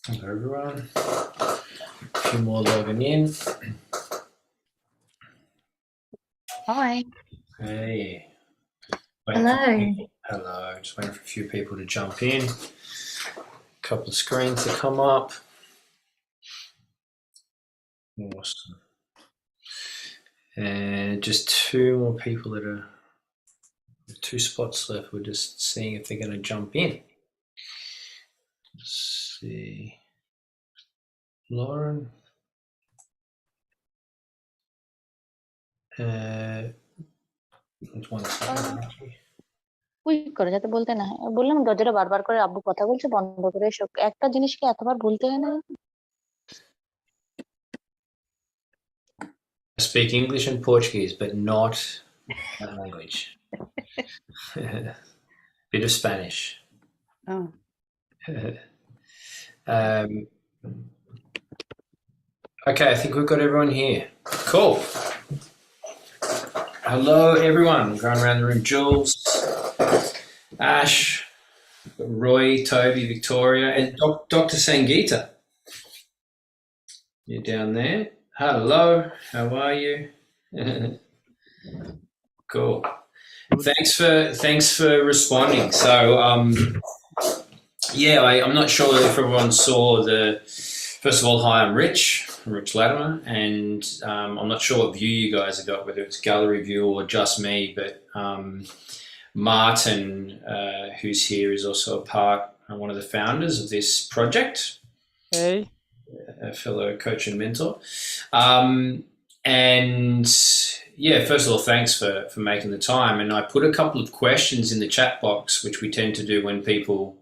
Hello everyone. A few more logging in. Hi. Hey. Hello. Hello. Just waiting for a few people to jump in. A couple of screens to come up. Awesome. And just two more people that are 2 spots left. We're just seeing if they're going to jump in. Let's see. Lauren. করে যাতে বলতে না হয় বললাম দরজাটা বারবার করে আব্বু কথা বলছে বন্ধ করে এসো একটা জিনিসকে এতবার বলতে হয় না I speak English and Portuguese but not that language. Bit of Spanish. Oh. Okay, I think we've got everyone here. Cool. Hello, everyone. Going around the room. Jules, Ash, Roy, Toby, Victoria, and Dr. Sangeeta. You're down there. Hello. How are you? Cool. Thanks for responding. So, yeah, I'm not sure if everyone saw the. First of all, hi, I'm Rich Latimer, and I'm not sure what view you guys have got, whether it's gallery view or just me, but Martin, who's here, is also one of the founders of this project. Hey. A fellow coach and mentor. And yeah, first of all, thanks for making the time. And I put a couple of questions in the chat box, which we tend to do when people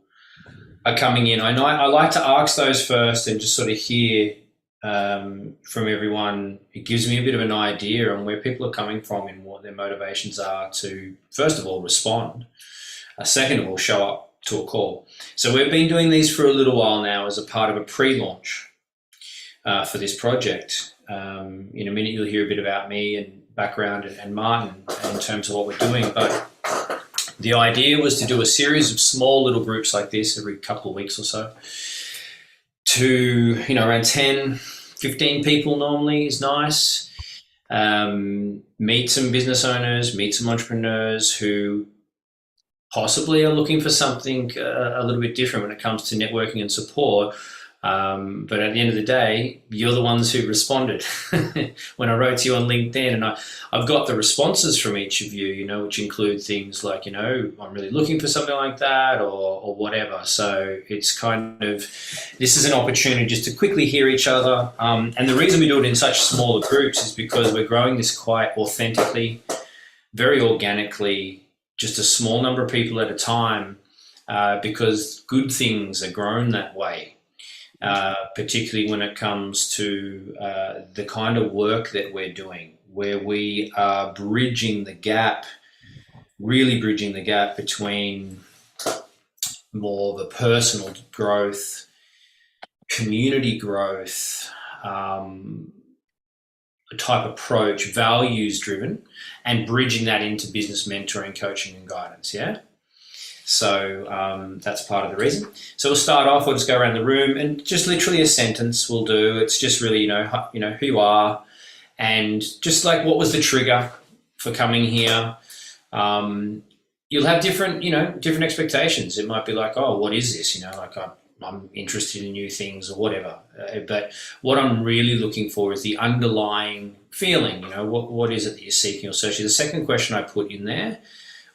are coming in. I like to ask those first and just sort of hear from everyone. It gives me a bit of an idea on where people are coming from and what their motivations are to, first of all, respond. Second of all, show up to a call. So we've been doing these for a little while now as a part of a pre-launch for this project. In a minute, you'll hear a bit about me and background and Martin in terms of what we're doing. But the idea was to do a series of small little groups like this every couple of weeks or so to, around 10, 15 people normally is nice. Meet some business owners, meet some entrepreneurs who possibly are looking for something a little bit different when it comes to networking and support. But at the end of the day, you're the ones who responded when I wrote to you on LinkedIn, and I've got the responses from each of you, which include things like, I'm really looking for something like that or whatever. So it's kind of, this is an opportunity just to quickly hear each other. And the reason we do it in such smaller groups is because we're growing this quite authentically, very organically, just a small number of people at a time, because good things are grown that way. Particularly when it comes to the kind of work that we're doing, where we are really bridging the gap between more of a personal growth, community growth, type approach, values driven, and bridging that into business mentoring, coaching and guidance, yeah? So that's part of the reason. So we'll start off, we'll just go around the room and just literally a sentence will do. It's just really, who you are and just like what was the trigger for coming here. You'll have different expectations. It might be like, oh, what is this? Like I'm interested in new things or whatever. But what I'm really looking for is the underlying feeling, what is it that you're seeking or searching? The second question I put in there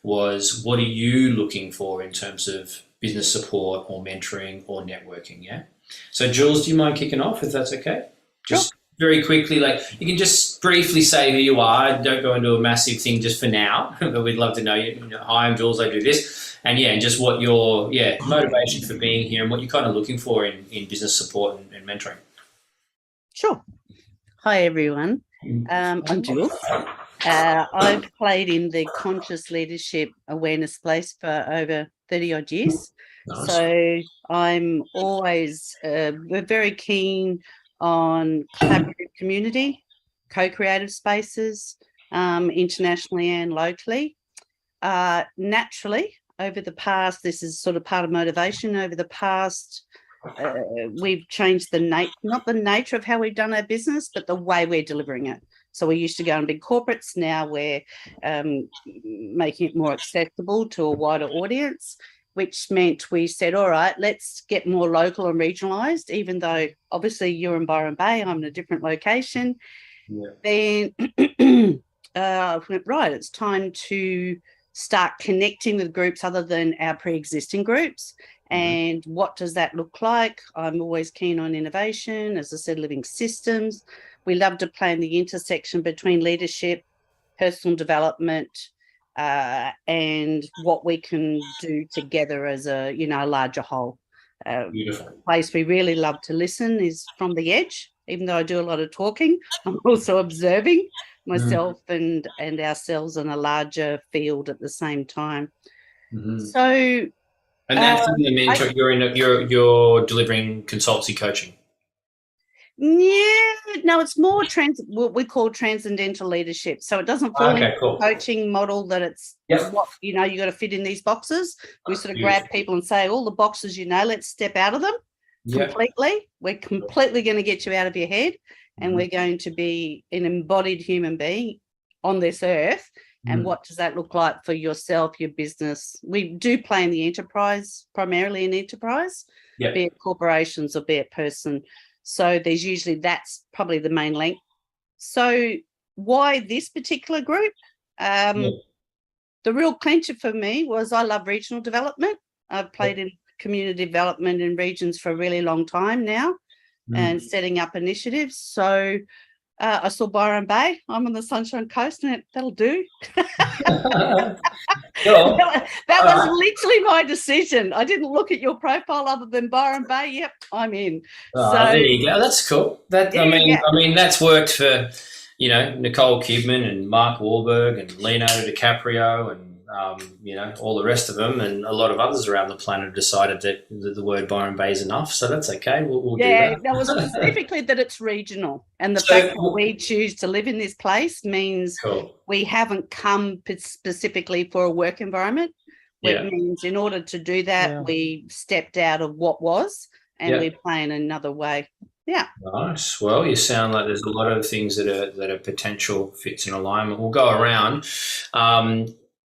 was what are you looking for in terms of business support or mentoring or networking? Yeah. So Jules, do you mind kicking off if that's okay? Sure. Just very quickly, like you can just briefly say who you are. Don't go into a massive thing just for now, but we'd love to know you. Hi, I'm Jules. I do this, and just what your motivation for being here and what you're kind of looking for in business support and mentoring. Sure. Hi, everyone. I'm Jules. I've played in the conscious leadership awareness space for over 30 odd years. Nice. So I'm always, we're very keen on collaborative community, co-creative spaces, internationally and locally. Naturally, over the past, this is sort of part of motivation, over the past, we've changed not the nature of how we've done our business, but the way we're delivering it. So we used to go in big corporates. Now we're making it more accessible to a wider audience, which meant we said, all right, let's get more local and regionalised, even though obviously you're in Byron Bay, I'm in a different location. Yeah. Then I went, right, it's time to start connecting with groups other than our pre-existing groups. And what does that look like? I'm always keen on innovation, as I said, living systems. We love to play in the intersection between leadership, personal development, and what we can do together as a larger whole. Beautiful. Place we really love to listen is From the Edge. Even though I do a lot of talking, I'm also observing myself and ourselves in a larger field at the same time. So. And that's in the mentor. You're delivering consultancy coaching. Yeah, no, it's more what we call transcendental leadership. So it doesn't fall into the coaching model that it's what you got to fit in these boxes. We sort of grab people and say, all the boxes, let's step out of them completely. We're completely going to get you out of your head, and we're going to be an embodied human being on this earth. And what does that look like for yourself, your business? We do play in the enterprise, primarily in enterprise, be it corporations or be it person. So that's probably the main link. So why this particular group? The real clincher for me was I love regional development. I've played in community development in regions for a really long time now and setting up initiatives. So I saw Byron Bay. I'm on the Sunshine Coast, and that'll do. That was literally my decision. I didn't look at your profile other than Byron Bay. Yep, I'm in. So there you go. That's cool. I mean, that's worked for Nicole Kidman and Mark Wahlberg and Leonardo DiCaprio and all the rest of them, and a lot of others around the planet have decided that the word Byron Bay is enough, so that's okay. We'll do that. That was specifically that it's regional, and the fact that we choose to live in this place means we haven't come specifically for a work environment. It means in order to do that, we stepped out of what was, and we play in another way. Yeah. Nice. Well, you sound like there's a lot of things that are potential fits in alignment. We'll go around.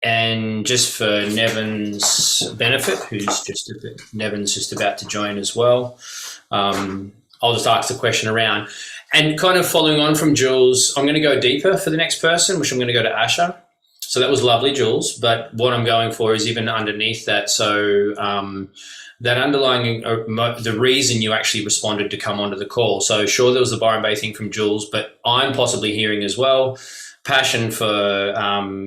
And just for Nevin's benefit, Nevin's just about to join as well, I'll just ask the question around. And kind of following on from Jules, I'm going to go deeper for the next person, which I'm going to go to Asha. So that was lovely, Jules. But what I'm going for is even underneath that. So that underlying, the reason you actually responded to come onto the call. So sure, there was the Byron Bay thing from Jules, but I'm possibly hearing as well passion for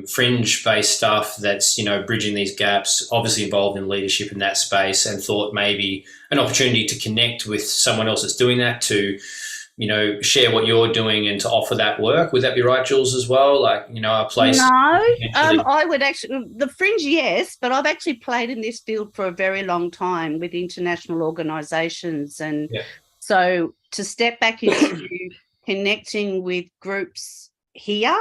fringe-based stuff that's, bridging these gaps, obviously involved in leadership in that space, and thought maybe an opportunity to connect with someone else that's doing that to, share what you're doing and to offer that work. Would that be right, Jules, as well? Like, a place? No, I would actually, the fringe, yes, but I've actually played in this field for a very long time with international organisations. And so to step back into connecting with groups here,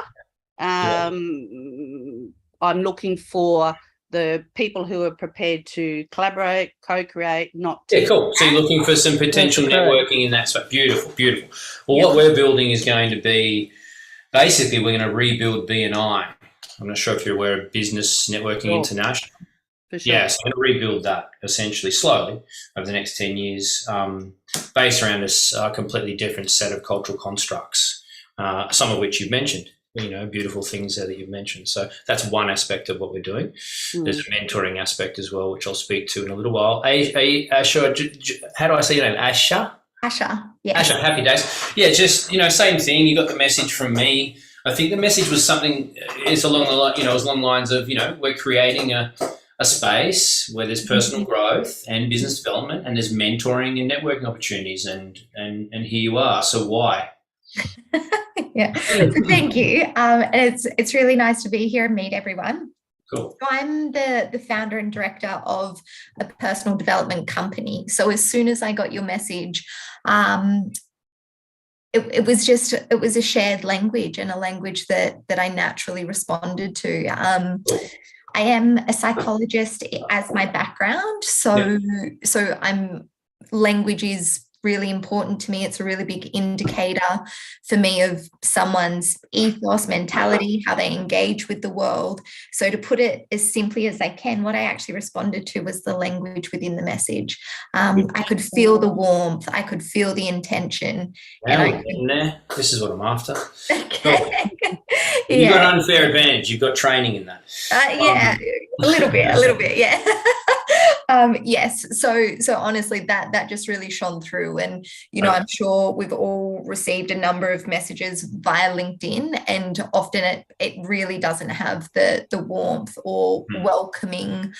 I'm looking for the people who are prepared to collaborate, co-create, not to... cool. So you're looking for some potential networking in that space. Beautiful, beautiful. Well, what we're building is going to be, basically, we're going to rebuild BNI. I'm not sure if you're aware of Business Networking International. For sure. Yeah, so I'm going to rebuild that essentially slowly over the next 10 years, based around a completely different set of cultural constructs. Some of which you've mentioned, beautiful things there that you've mentioned. So that's one aspect of what we're doing. There's a mentoring aspect as well, which I'll speak to in a little while. Asha, how do I say your name? Asha? Asha, yes. Asha, happy days. Yeah, just, same thing. You got the message from me. I think the message was something, it's along the lines of, we're creating a space where there's personal growth and business development, and there's mentoring and networking opportunities, and here you are. So why? Yeah, so thank you. And it's really nice to be here and meet everyone. Cool. So I'm the founder and director of a personal development company. So as soon as I got your message, it was a shared language, and a language that I naturally responded to. I am a psychologist as my background, so language is really important to me. It's a really big indicator for me of someone's ethos, mentality, how they engage with the world. So to put it as simply as I can, what I actually responded to was the language within the message. I could feel the warmth, I could feel the intention. This is what I'm after. Okay. Yeah. You've got an unfair advantage. You've got training in that. Yeah, a little bit, yeah. Yes. So honestly, that just really shone through, and I'm sure we've all received a number of messages via LinkedIn, and often it really doesn't have the warmth or welcoming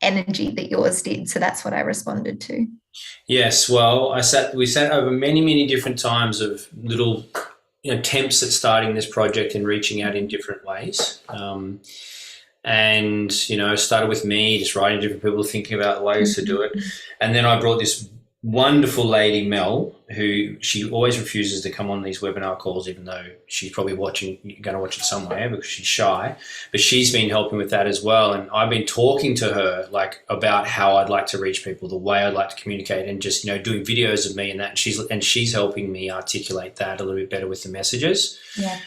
energy that yours did. So that's what I responded to. Yes. Well, we sat over many, many different times of little attempts at starting this project and reaching out in different ways. And, started with me, just writing to different people, thinking about ways to do it. And then I brought this wonderful lady, Mel, who she always refuses to come on these webinar calls, even though she's probably going to watch it somewhere because she's shy. But she's been helping with that as well. And I've been talking to her about how I'd like to reach people, the way I'd like to communicate, and just, doing videos of me and that. And she's helping me articulate that a little bit better with the messages. Yeah.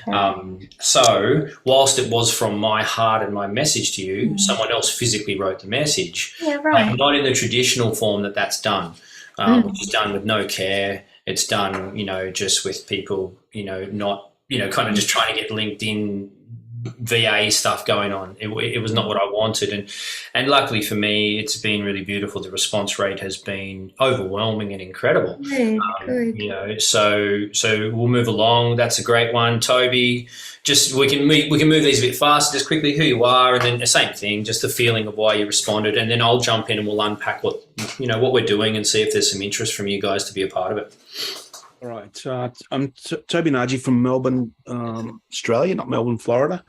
So whilst it was from my heart and my message to you, someone else physically wrote the message. Yeah, right. Not in the traditional form that's done. Which is done with no care. It's done, just with people, not, kind of just trying to get LinkedIn VA stuff going on. It was not what I wanted. And luckily for me, it's been really beautiful. The response rate has been overwhelming and incredible. Good. So we'll move along. That's a great one. Toby, just we can move these a bit faster, just quickly, who you are, and then the same thing, just the feeling of why you responded. And then I'll jump in and we'll unpack what we're doing and see if there's some interest from you guys to be a part of it. All right. I'm Toby Nagy from Melbourne, Australia, not Melbourne, Florida.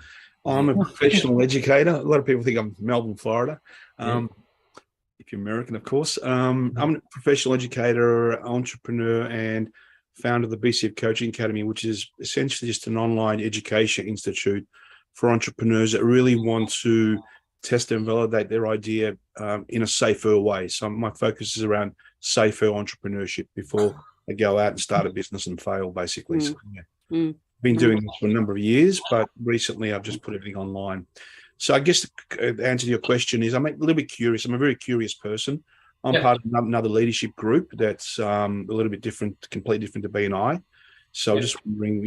I'm a professional educator. A lot of people think I'm from Melbourne, Florida. If you're American, of course. I'm a professional educator, entrepreneur, and founder of the BCF Coaching Academy, which is essentially just an online education institute for entrepreneurs that really want to test and validate their idea in a safer way. So my focus is around safer entrepreneurship before they go out and start a business and fail, basically. So, been doing this for a number of years, but recently I've just put everything online. So I guess the answer to your question is I'm a little bit curious. I'm a very curious person. I'm part of another leadership group that's a little bit different, completely different to B&I. So just wondering,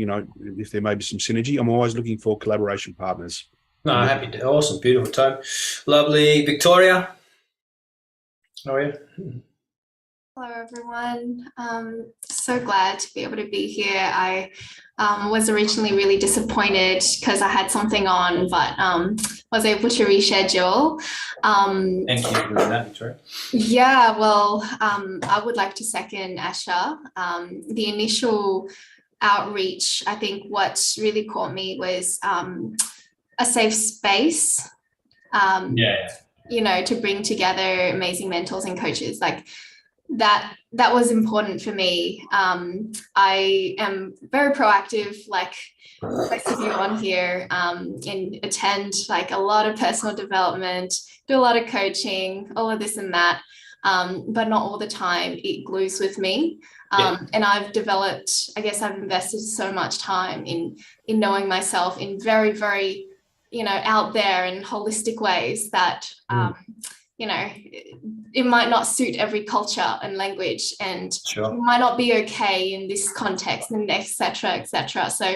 if there may be some synergy. I'm always looking for collaboration partners. No, happy to. Awesome. Beautiful, Toby. Lovely. Victoria, how are you? Hello, everyone. So glad to be able to be here. I was originally really disappointed because I had something on, but was able to reschedule. Thank you for doing that, Victoria. Yeah, well, I would like to second Asha. The initial outreach, I think what really caught me was a safe space, to bring together amazing mentors and coaches. That was important for me. I am very proactive, like most of you on here, and attend a lot of personal development, do a lot of coaching, all of this and that, but not all the time it glues with me. And I've invested so much time in knowing myself in very, very, out there and holistic ways that, it might not suit every culture and language, and it might not be okay in this context and et cetera, et cetera. So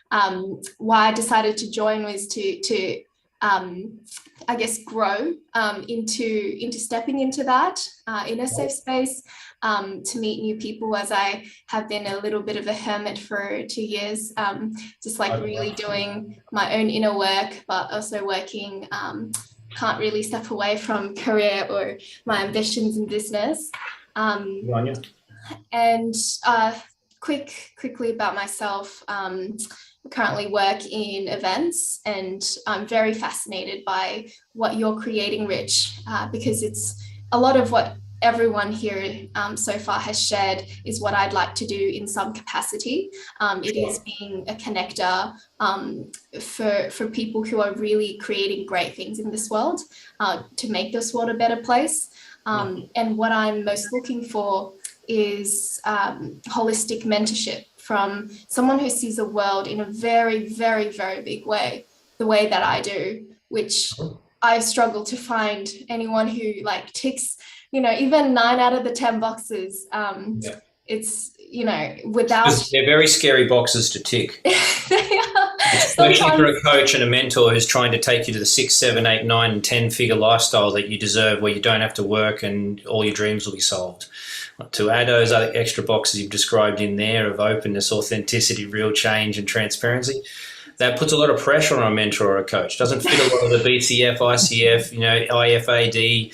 why I decided to join was to I guess grow into stepping into that in a safe space, to meet new people, as I have been a little bit of a hermit for 2 years, just like really doing my own inner work, but also working, can't really step away from career or my ambitions in business. And quickly about myself, currently work in events, and I'm very fascinated by what you're creating, Rich, because it's a lot of what everyone here so far has shared is what I'd like to do in some capacity. It is being a connector for people who are really creating great things in this world, to make this world a better place. And what I'm most looking for is holistic mentorship from someone who sees the world in a very, very, very big way, the way that I do, which I struggle to find anyone who like ticks, even 9 out of the 10 boxes. It's, without... They're very scary boxes to tick. They are. Especially for a coach and a mentor who's trying to take you to the 6, 7, 8, 9, and 10 figure lifestyle that you deserve, where you don't have to work and all your dreams will be solved. To add those other extra boxes you've described in there of openness, authenticity, real change, and transparency, that puts a lot of pressure on a mentor or a coach. Doesn't fit a lot of the BCF, ICF, IFAD,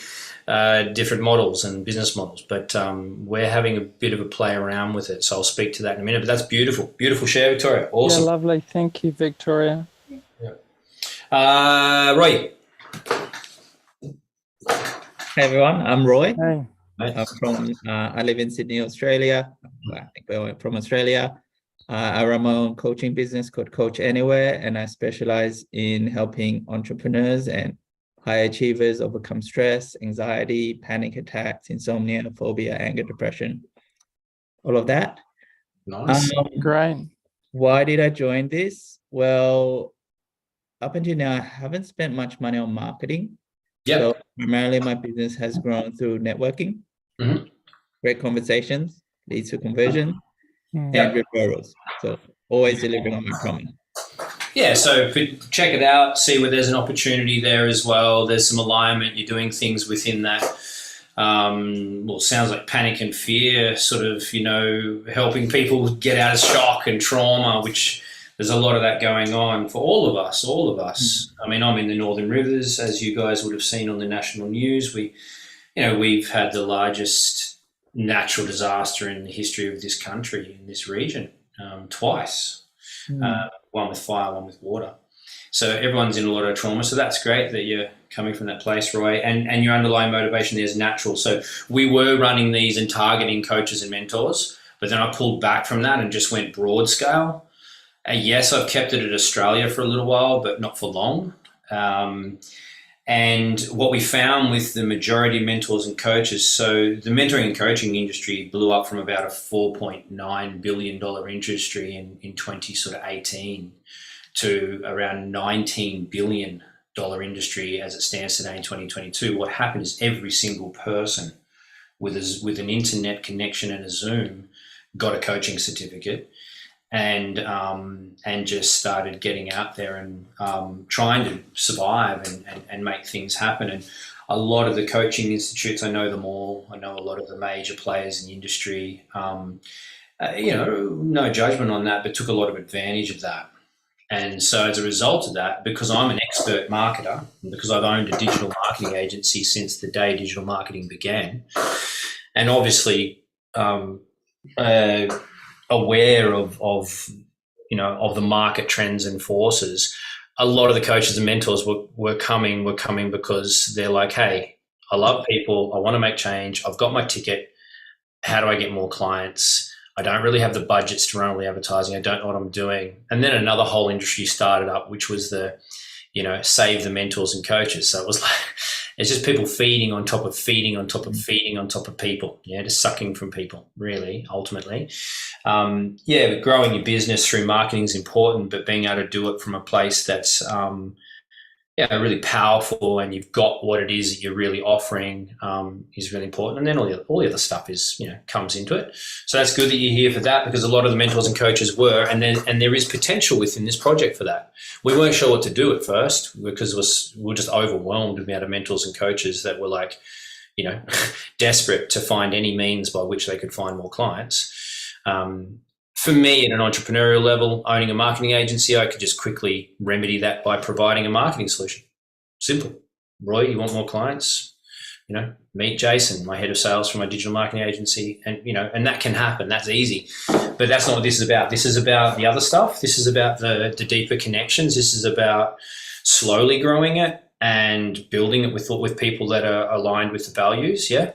different models and business models. But we're having a bit of a play around with it. So I'll speak to that in a minute. But that's beautiful. Beautiful share, Victoria. Awesome. Yeah, lovely. Thank you, Victoria. Roy. Hey everyone, I'm Roy. Hey. I live in Sydney, Australia. I think we're from Australia. I run my own coaching business called Coach Anywhere, and I specialize in helping entrepreneurs and high achievers overcome stress, anxiety, panic attacks, insomnia, phobia, anger, depression, all of that. Nice. Great. Why did I join this? Well, up until now, I haven't spent much money on marketing. Yep. So primarily my business has grown through networking, great conversations, leads to conversion, and referrals. So always delivering on my promise. Yeah, so check it out, see where there's an opportunity there as well. There's some alignment. You're doing things within that. Well, it sounds like panic and fear, sort of, helping people get out of shock and trauma, which there's a lot of that going on for all of us. I mean, I'm in the Northern Rivers, as you guys would have seen on the national news. We've had the largest natural disaster in the history of this country, in this region, twice. One with fire, one with water. So everyone's in a lot of trauma. So that's great that you're coming from that place, Roy, and your underlying motivation there is natural. So we were running these and targeting coaches and mentors, but then I pulled back from that and just went broad scale. Yes, I've kept it at Australia for a little while, but not for long. And what we found with the majority of mentors and coaches, so the mentoring and coaching industry blew up from about a $4.9 billion industry in 2018 to around $19 billion industry as it stands today in 2022. What happened is every single person with an internet connection and a Zoom got a coaching certificate. And just started getting out there and trying to survive and make things happen. And a lot of the coaching institutes, I know them all. I know a lot of the major players in the industry. No judgment on that, but took a lot of advantage of that. And so as a result of that, because I'm an expert marketer, and because I've owned a digital marketing agency since the day digital marketing began, and obviously aware of the market trends and forces, a lot of the coaches and mentors were coming because they're like, hey, I love people, I want to make change, I've got my ticket, how do I get more clients? I don't really have the budgets to run all the advertising, I don't know what I'm doing. And then another whole industry started up, which was the save the mentors and coaches. So it was like, it's just people feeding on top of feeding on top of feeding on top of people, just sucking from people, really, ultimately. But growing your business through marketing is important, but being able to do it from a place that's really powerful, and you've got what it is that you're really offering, is really important. And then all the other stuff is, comes into it. So that's good that you're here for that, because a lot of the mentors and coaches were, and there is potential within this project for that. We weren't sure what to do at first because we were just overwhelmed with the amount of mentors and coaches that were like, desperate to find any means by which they could find more clients. For me, at an entrepreneurial level, owning a marketing agency, I could just quickly remedy that by providing a marketing solution. Simple. Roy, you want more clients? Meet Jason, my head of sales from my digital marketing agency, and that can happen. That's easy. But that's not what this is about. This is about the other stuff. This is about the deeper connections. This is about slowly growing it and building it with people that are aligned with the values. Yeah.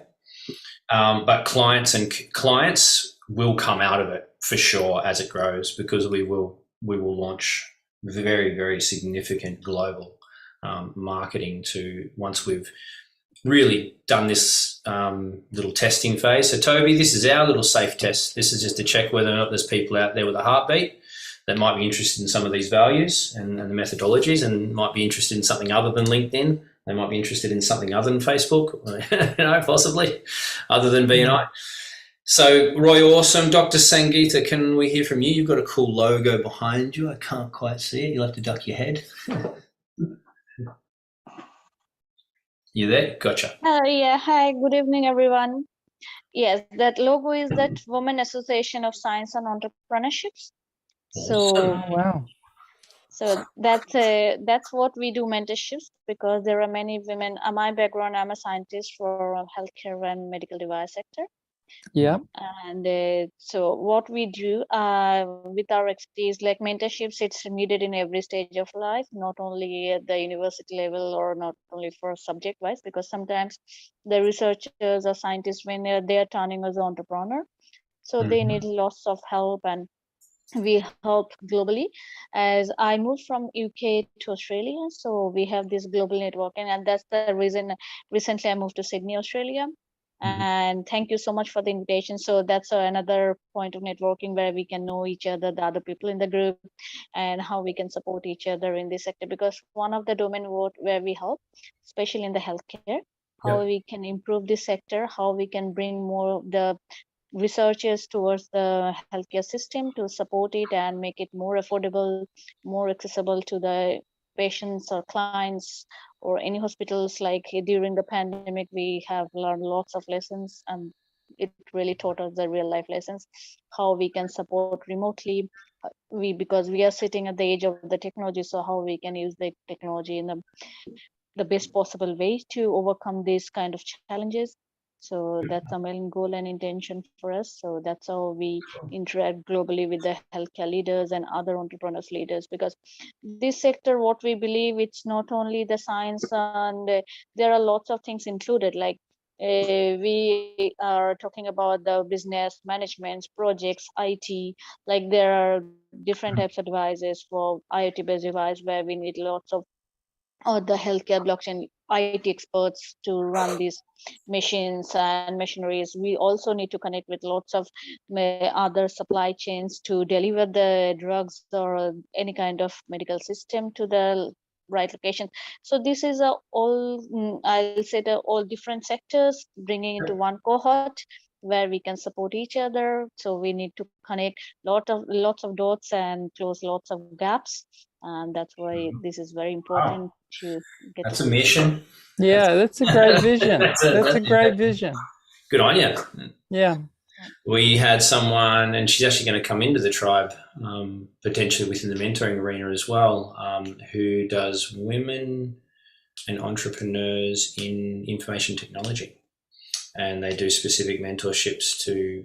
But clients will come out of it for sure as it grows, because we will launch very, very significant global marketing once we've really done this little testing phase. So Toby, this is our little safe test. This is just to check whether or not there's people out there with a heartbeat that might be interested in some of these values and the methodologies, and might be interested in something other than LinkedIn. They might be interested in something other than Facebook, possibly other than BNI. So Roy, awesome. Dr. Sangeeta, can we hear from you? You've got a cool logo behind you. I can't quite see it. You'll have to duck your head. You there? Gotcha. Hi, good evening, everyone. Yes, that logo is that Women Association of Science and Entrepreneurships. Oh, wow. So that's what we do, mentorships, because there are many women. My background, I'm a scientist for healthcare and medical device sector. Yeah. And so what we do with our expertise, like mentorships, it's needed in every stage of life, not only at the university level or not only for subject wise, because sometimes the researchers or scientists, when they're turning as an entrepreneur, so they need lots of help, and we help globally. As I moved from UK to Australia, so we have this global networking, and that's the reason recently I moved to Sydney, Australia. And thank you so much for the invitation. So that's another point of networking where we can know each other, the other people in the group, and how we can support each other in this sector. Because one of the domain where we help, especially in the healthcare, how we can improve this sector, how we can bring more of the researchers towards the healthcare system to support it and make it more affordable, more accessible to the patients or clients or any hospitals. Like during the pandemic, we have learned lots of lessons, and it really taught us the real life lessons, how we can support remotely. Because we are sitting at the edge of the technology, so how we can use the technology in the best possible way to overcome these kind of challenges. So that's our main goal and intention for us. So that's how we interact globally with the healthcare leaders and other entrepreneurs leaders, because this sector, what we believe, it's not only the science, and there are lots of things included. Like we are talking about the business management, projects, IT, like there are different types of devices for IoT based device where we need lots of the healthcare blockchain IT experts to run these machines and machineries. We also need to connect with lots of other supply chains to deliver the drugs or any kind of medical system to the right location. So this is I'll say all different sectors bringing into one cohort where we can support each other. So we need to connect lots of dots and close lots of gaps, and that's why this is very important to get. That's a mission. Yeah, that's a great vision. That's a great vision. Good on you. Yeah. We had someone, and she's actually going to come into the tribe, potentially within the mentoring arena as well, who does women and entrepreneurs in information technology. And they do specific mentorships to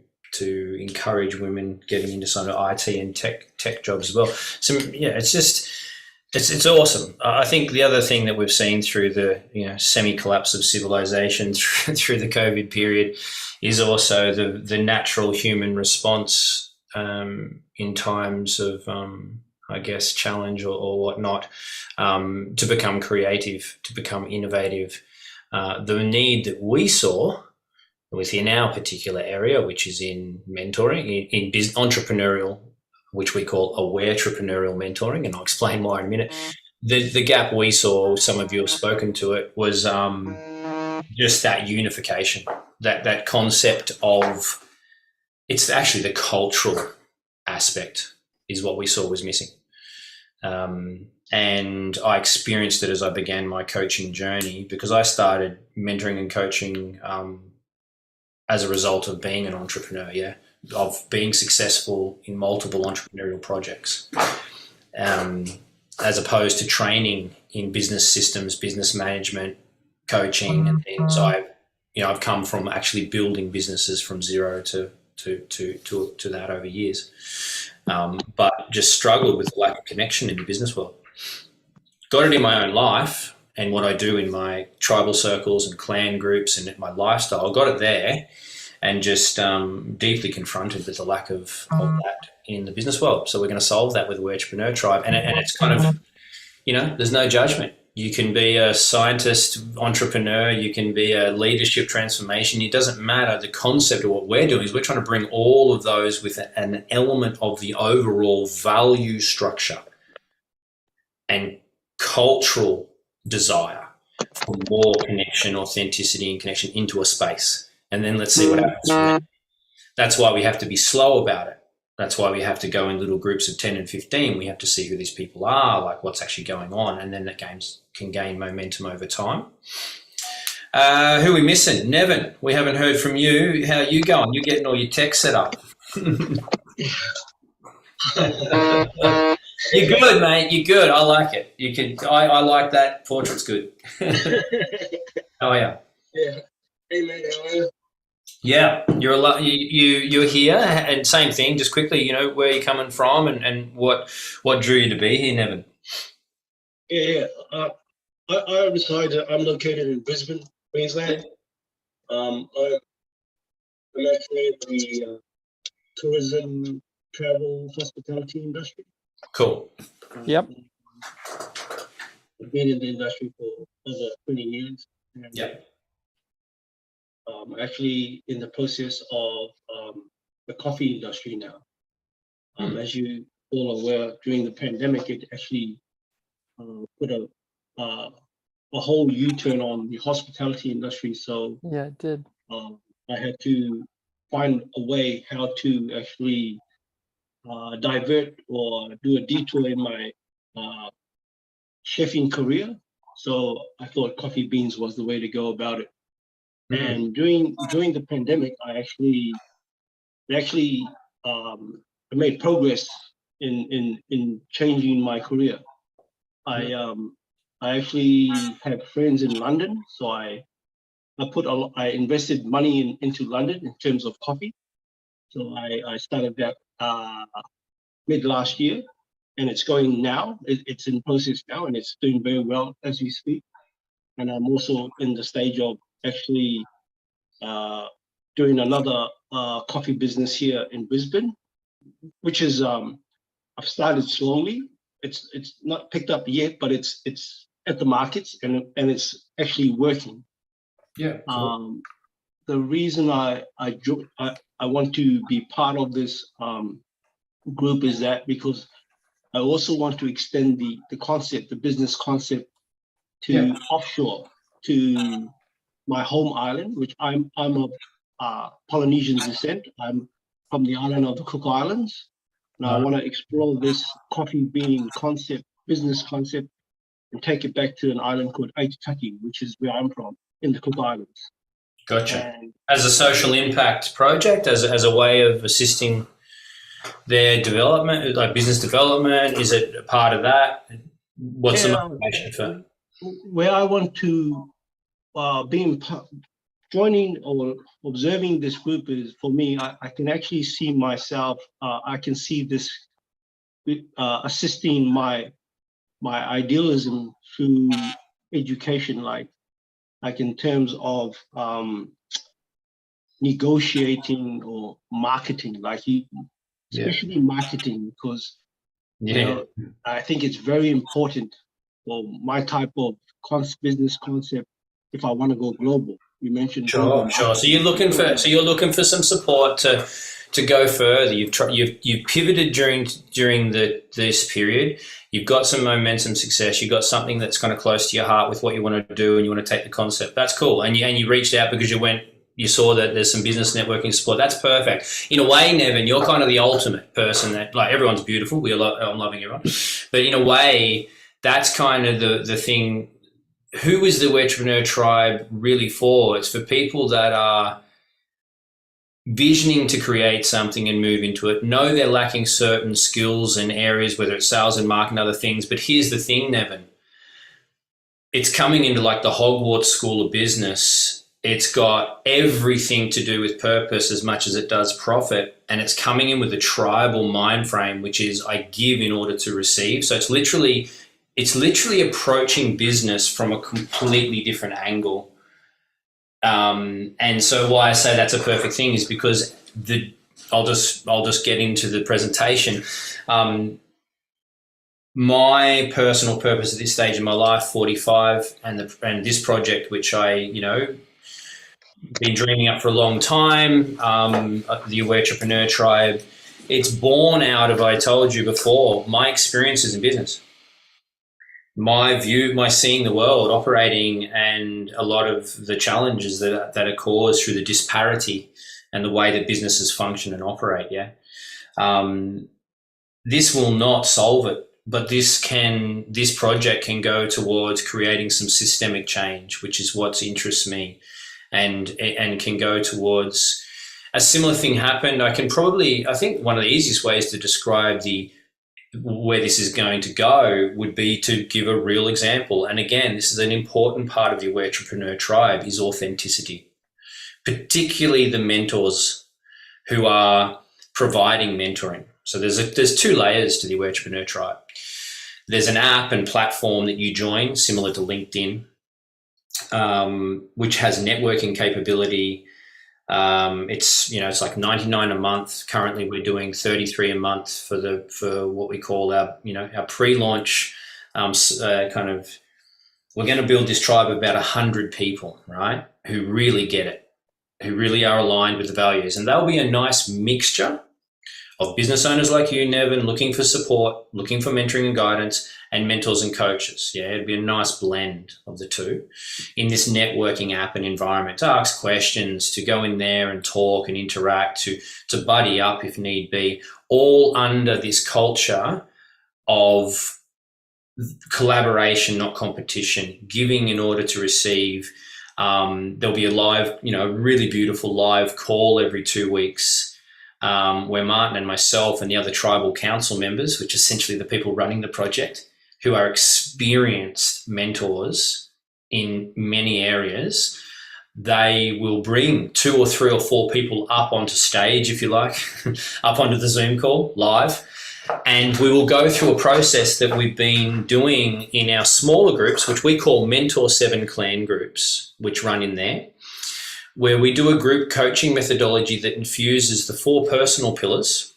encourage women getting into some of IT and tech jobs as well. So yeah, it's awesome. I think the other thing that we've seen through the semi-collapse of civilization through the COVID period is also the natural human response in times of I guess challenge or whatnot, to become creative, to become innovative. The need that we saw within our particular area, which is in mentoring, in entrepreneurial, which we call Awaretrepreneur mentoring, and I'll explain why in a minute. the gap we saw, some of you have spoken to it, was just that unification, that concept of, it's actually the cultural aspect is what we saw was missing. And I experienced it as I began my coaching journey, because I started mentoring and coaching as a result of being an entrepreneur, of being successful in multiple entrepreneurial projects, as opposed to training in business systems, business management, coaching and things. I've come from actually building businesses from zero to that over years, but just struggled with the lack of connection in the business world. Got it in my own life and what I do in my tribal circles and clan groups and my lifestyle, got it there, and just deeply confronted with the lack of that in the business world. So we're going to solve that with Awaretrepreneur Tribe, and it's kind of, there's no judgment. You can be a scientist, entrepreneur, you can be a leadership transformation. It doesn't matter. The concept of what we're doing is we're trying to bring all of those with an element of the overall value structure and cultural desire for more connection, authenticity, and connection into a space. And then let's see what happens from there. That's why we have to be slow about it. That's why we have to go in little groups of 10 and 15. We have to see who these people are, like what's actually going on, and then that games can gain momentum over time. Who are we missing? Nevin, we haven't heard from you. How are you going? You're getting all your tech set up. You're good, mate. You're good. I like it. You can. I like that. Portrait's good. How are you? Yeah. Hey, mate. How are you? Yeah, you're here, and same thing. Just quickly, where you're coming from, and what drew you to be here, Nevin. Yeah. I reside. I'm located in Brisbane, Queensland. I'm actually in the tourism, travel, hospitality industry. Cool. Yep. I've been in the industry for over 20 years. And, yep. Actually in the process of the coffee industry now. As you all are aware, during the pandemic, it actually put a whole U-turn on the hospitality industry. So yeah, it did. I had to find a way how to actually divert or do a detour in my chefing career. So I thought coffee beans was the way to go about it. And during the pandemic, I actually made progress in changing my career. I actually had friends in London, so I invested money into London in terms of coffee. So I started that mid last year, and it's going now. It's in process now, and it's doing very well as we speak. And I'm also in the stage of actually doing another coffee business here in Brisbane, which is I've started slowly. It's not picked up yet, but it's at the markets, and it's actually working. Yeah. Cool. The reason I want to be part of this group is that because I also want to extend the concept, the business concept, to offshore, to my home island, which I'm of Polynesian descent. I'm from the island of the Cook Islands, and I want to explore this coffee bean concept, business concept, and take it back to an island called Aitutaki, which is where I'm from, in the Cook Islands. Gotcha. And as a social impact project, as a way of assisting their development, like business development, is it a part of that? What's the motivation for? Where I want to joining or observing this group is, for me, I can actually see myself. I can see this assisting my idealism through education, like in terms of negotiating or marketing, especially marketing, because I think it's very important for my type of business concept if I want to go global. you mentioned. Sure. So you're looking for some support to go further. You've pivoted during this period. You've got some momentum success. You've got something that's kind of close to your heart with what you want to do, and you want to take the concept. That's cool. And you reached out because you saw that there's some business networking support. That's perfect. In a way, Nevin, you're kind of the ultimate person that, like, everyone's beautiful. I'm loving everyone. But in a way, that's kind of the thing. Who is the Awaretrepreneur Tribe really for? It's for people that are visioning to create something and move into it, know they're lacking certain skills and areas, whether it's sales and marketing and other things. But here's the thing, Nevin. It's coming into like the Hogwarts School of Business. It's got everything to do with purpose as much as it does profit. And it's coming in with a tribal mind frame, which is I give in order to receive. So it's literally approaching business from a completely different angle. And so why I say that's a perfect thing is because I'll just get into the presentation. My personal purpose at this stage in my life, 45, and this project, which I, been dreaming up for a long time, the Awaretrepreneur Tribe, it's born out of, I told you before, my experiences in business. My view, my seeing the world operating, and a lot of the challenges that are caused through the disparity and the way that businesses function and operate. Yeah, this will not solve it, but this project can go towards creating some systemic change, which is what interests me, and can go towards a similar thing happened. I think one of the easiest ways to describe where this is going to go would be to give a real example. And again, this is an important part of the Awaretrepreneur Tribe, is authenticity, particularly the mentors who are providing mentoring. So there's two layers to the Awaretrepreneur Tribe. There's an app and platform that you join, similar to LinkedIn, which has networking capability. It's like $99 a month. Currently, we're doing $33 a month for what we call our pre-launch we're going to build this tribe of about 100 people, right? Who really get it, who really are aligned with the values, and they'll be a nice mixture of business owners like you, Nevin, looking for support, looking for mentoring and guidance, and mentors and coaches. Yeah, it'd be a nice blend of the two in this networking app and environment, to ask questions, to go in there and talk and interact, to buddy up if need be, all under this culture of collaboration, not competition, giving in order to receive. There'll be a live, really beautiful live call every 2 weeks, where Martin and myself and the other tribal council members, which are essentially the people running the project, who are experienced mentors in many areas, they will bring 2 or 3 or 4 people up onto stage, if you like, up onto the Zoom call live. And we will go through a process that we've been doing in our smaller groups, which we call Mentor 7 Clan groups, which run in there, where we do a group coaching methodology that infuses the 4 personal pillars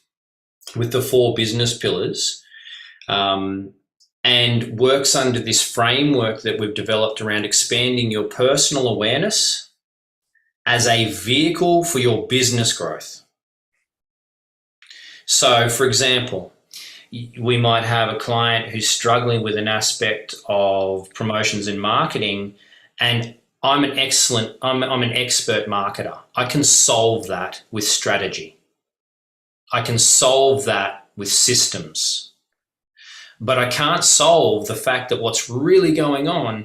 with the 4 business pillars, and works under this framework that we've developed around expanding your personal awareness as a vehicle for your business growth. So, for example, we might have a client who's struggling with an aspect of promotions and marketing, and I'm an expert marketer. I can solve that with strategy. I can solve that with systems. But I can't solve the fact that what's really going on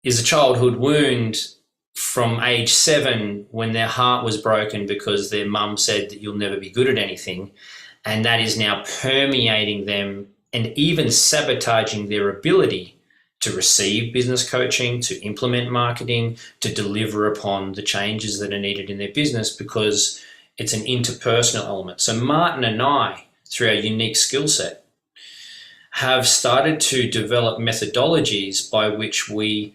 is a childhood wound from age 7, when their heart was broken because their mum said that you'll never be good at anything. And that is now permeating them and even sabotaging their ability to receive business coaching, to implement marketing, to deliver upon the changes that are needed in their business, because it's an interpersonal element. So Martin and I, through our unique skill set, have started to develop methodologies by which we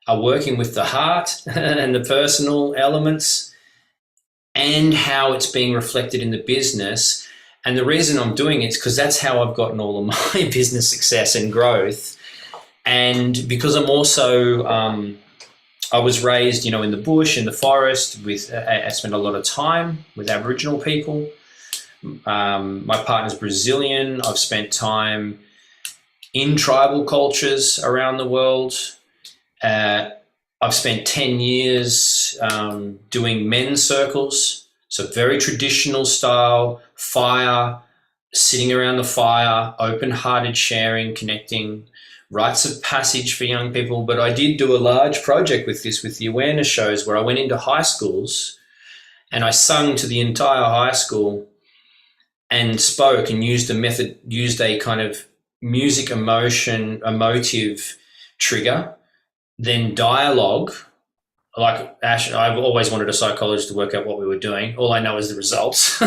are working with the heart and the personal elements and how it's being reflected in the business. And the reason I'm doing it is because that's how I've gotten all of my business success and growth. And because I'm also I was raised, in the bush, in the forest. I spent a lot of time with Aboriginal people. My partner's Brazilian. I've spent time in tribal cultures around the world. I've spent 10 years doing men's circles, so very traditional style, fire, sitting around the fire, open-hearted sharing, connecting, rites of passage for young people. But I did do a large project with the awareness shows, where I went into high schools and I sung to the entire high school and spoke and used a kind of music emotive trigger, then dialogue. Like Ash, I've always wanted a psychologist to work out what we were doing. All I know is the results.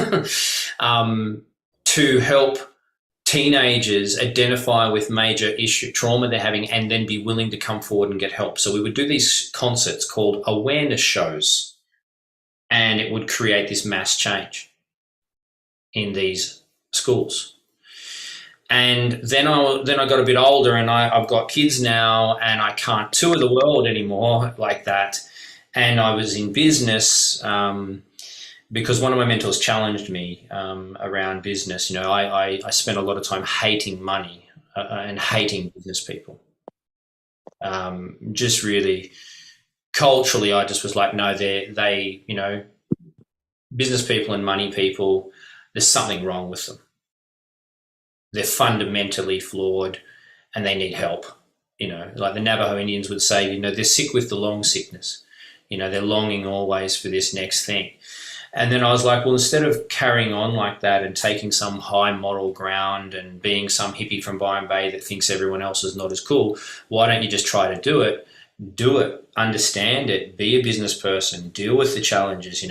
To help teenagers identify with major trauma they're having, and then be willing to come forward and get help. So we would do these concerts called awareness shows, and it would create this mass change in these schools. And then I got a bit older, and I've got kids now, and I can't tour the world anymore like that. And I was in business because one of my mentors challenged me around business. I spent a lot of time hating money and hating business people. Just really culturally, I just was like, no, they business people and money people, there's something wrong with them. They're fundamentally flawed and they need help. Like the Navajo Indians would say, they're sick with the long sickness. They're longing always for this next thing. And then I was like, well, instead of carrying on like that and taking some high moral ground and being some hippie from Byron Bay that thinks everyone else is not as cool, why don't you just try to do it, understand it, be a business person, deal with the challenges,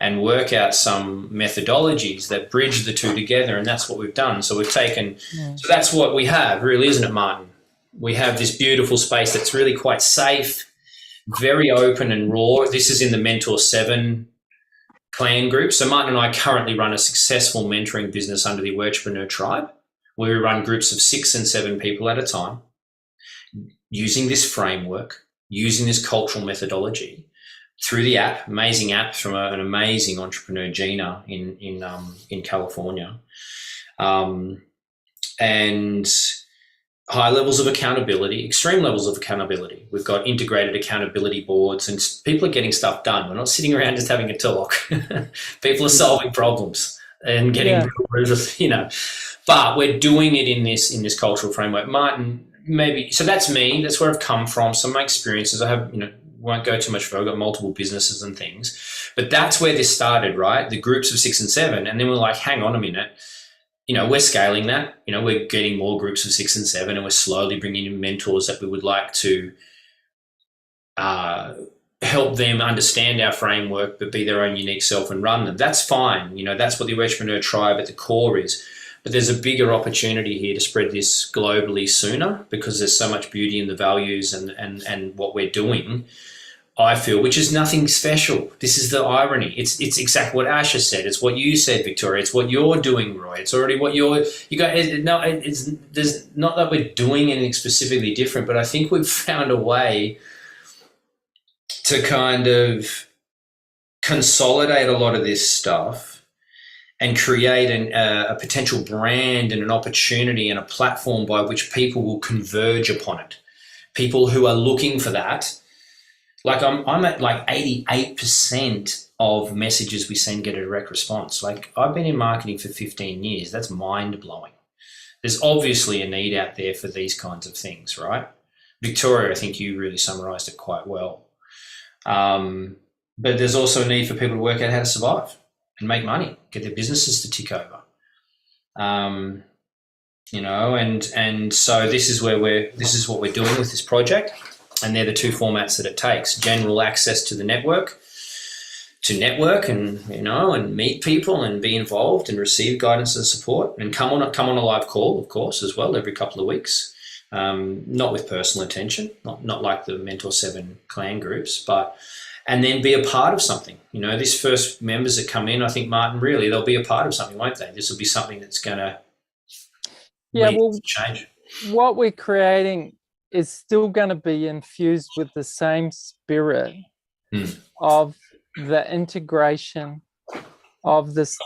and work out some methodologies that bridge the two together. And that's what we've done. So we've taken, so that's what we have, really, isn't it, Martin? We have this beautiful space that's really quite safe, very open and raw. This is in the Mentor 7 clan group. So Martin and I currently run a successful mentoring business under the Awaretrepreneur Tribe, where we run groups of 6 and 7 people at a time, using this framework, using this cultural methodology through the app, amazing app from an amazing entrepreneur, Gina, in California, and high levels of accountability, extreme levels of accountability. We've got integrated accountability boards, and people are getting stuff done. We're not sitting around just having a talk. People are solving problems and getting, but we're doing it in this cultural framework. Martin, maybe, so that's me. That's where I've come from. Some of my experiences, I have, won't go too much further. I've got multiple businesses and things, but that's where this started, right? The groups of 6 and 7. And then we're like, hang on a minute. We're scaling that, we're getting more groups of 6 and 7, and we're slowly bringing in mentors that we would like to help them understand our framework, but be their own unique self and run them. That's fine. That's what the Awaretrepreneur Tribe at the core is. But there's a bigger opportunity here to spread this globally sooner, because there's so much beauty in the values and what we're doing, I feel, which is nothing special. This is the irony. It's exactly what Asha said. It's what you said, Victoria. It's what you're doing, Roy. It's already what you got. There's not that we're doing anything specifically different, but I think we've found a way to kind of consolidate a lot of this stuff and create a potential brand and an opportunity and a platform by which people will converge upon it. People who are looking for that. Like I'm at like 88% of messages we send get a direct response. Like, I've been in marketing for 15 years. That's mind blowing. There's obviously a need out there for these kinds of things, right? Victoria, I think you really summarized it quite well. But there's also a need for people to work out how to survive and make money, get their businesses to tick over. And so this is what we're doing with this project. And they're the 2 formats that it takes: general access to the network, and and meet people and be involved and receive guidance and support, and come on a live call, of course, as well, every couple of weeks. Not with personal attention, not like the Mentor 7 clan groups, and then be a part of something. These first members that come in, I think, Martin, really, they'll be a part of something, won't they? This will be something that's going to change. What we're creating is still going to be infused with the same spirit of the integration of this,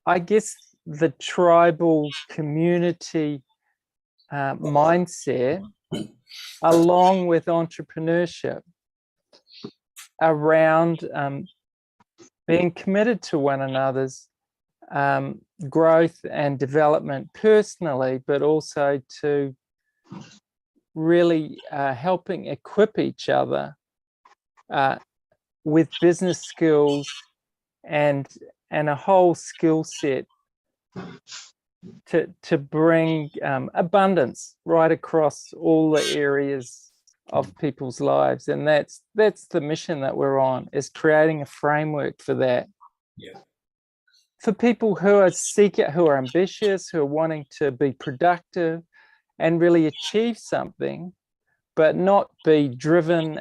I guess, the tribal community mindset, along with entrepreneurship around being committed to one another's growth and development personally, but also to really helping equip each other with business skills and a whole skill set to bring abundance right across all the areas of people's lives. And that's the mission that we're on, is creating a framework for that. Yeah. For people who are ambitious, who are wanting to be productive and really achieve something, but not be driven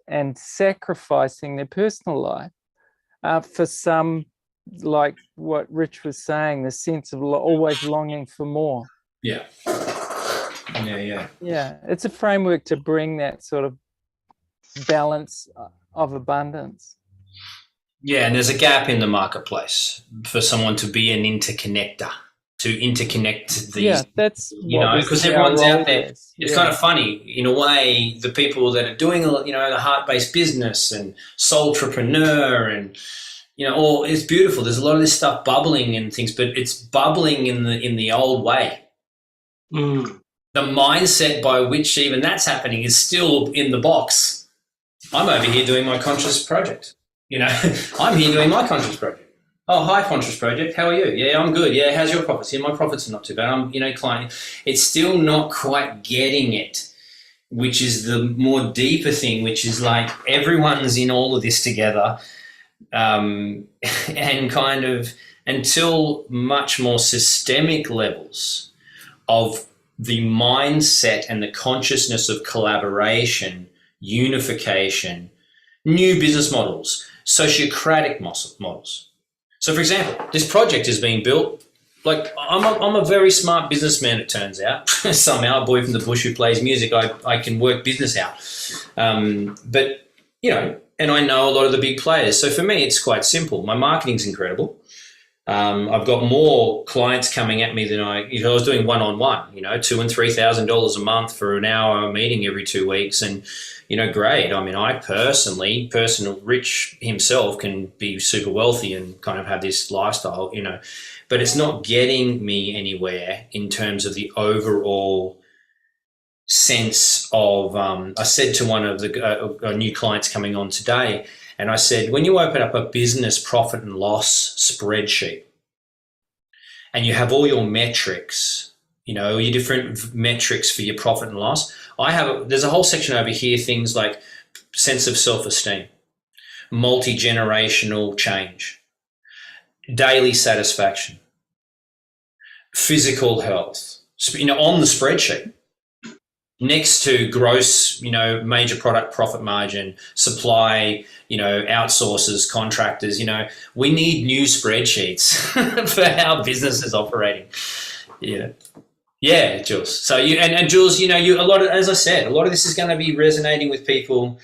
and sacrificing their personal life. For some, like what Rich was saying, the sense of always longing for more. Yeah. Yeah, it's a framework to bring that sort of balance of abundance. Yeah, and there's a gap in the marketplace for someone to be an interconnector, to interconnect these. Yeah, that's because everyone's out there. It's kind of funny in a way. The people that are doing, the heart-based business and soultrepreneur and it's beautiful. There's a lot of this stuff bubbling and things, but it's bubbling in the old way. The mindset by which even that's happening is still in the box. I'm over here doing my conscious project. I'm here doing my conscious project. Oh, hi, conscious project. How are you? Yeah, I'm good. Yeah, how's your profits? Yeah, my profits are not too bad. I'm, client. It's still not quite getting it, which is the more deeper thing, which is like everyone's in all of this together, and kind of until much more systemic levels of the mindset and the consciousness of collaboration, unification, new business models, sociocratic models. So, for example, this project is being built. Like, I'm a very smart businessman, it turns out. Somehow, a boy from the bush who plays music, I can work business out. But, and I know a lot of the big players. So for me, it's quite simple. My marketing's incredible. I've got more clients coming at me than I was doing one-on-one, $2,000 and $3,000 a month for an hour meeting every 2 weeks. And, great. I mean, I Rich himself can be super wealthy and kind of have this lifestyle, but it's not getting me anywhere in terms of the overall sense of, I said to one of the new clients coming on today, and I said, when you open up a business profit and loss spreadsheet and you have all your metrics, your different metrics for your profit and loss, there's a whole section over here, things like sense of self-esteem, multi-generational change, daily satisfaction, physical health, on the spreadsheet. Next to gross, major product profit margin, supply, outsources, contractors, we need new spreadsheets for how business is operating. Yeah, Jules. So and Jules, as I said, a lot of this is going to be resonating with people.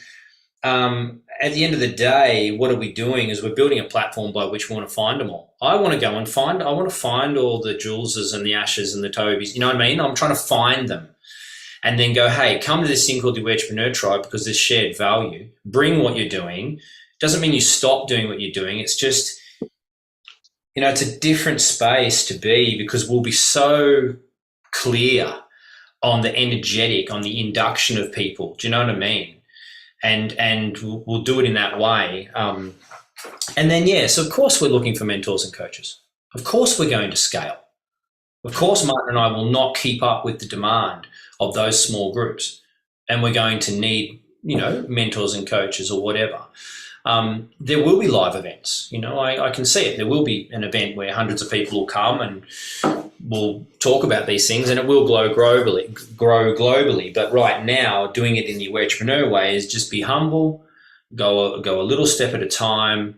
At the end of the day, what are we doing is we're building a platform by which we want to find them all. I want to go and find all the Juleses and the Ashes and the Tobys, you know what I mean? I'm trying to find them. And then go, hey, come to this thing called the Awaretrepreneur Tribe because there's shared value. Bring what you're doing. Doesn't mean you stop doing what you're doing. It's just, it's a different space to be because we'll be so clear on the energetic, on the induction of people. Do you know what I mean? And we'll do it in that way. And then, so of course we're looking for mentors and coaches. Of course we're going to scale. Of course Martin and I will not keep up with the demand of those small groups, and we're going to need, mentors and coaches or whatever. There will be live events. I can see it. There will be an event where hundreds of people will come and we'll talk about these things, and it will grow globally. But right now, doing it in the Awaretrepreneur way is just be humble, go a little step at a time,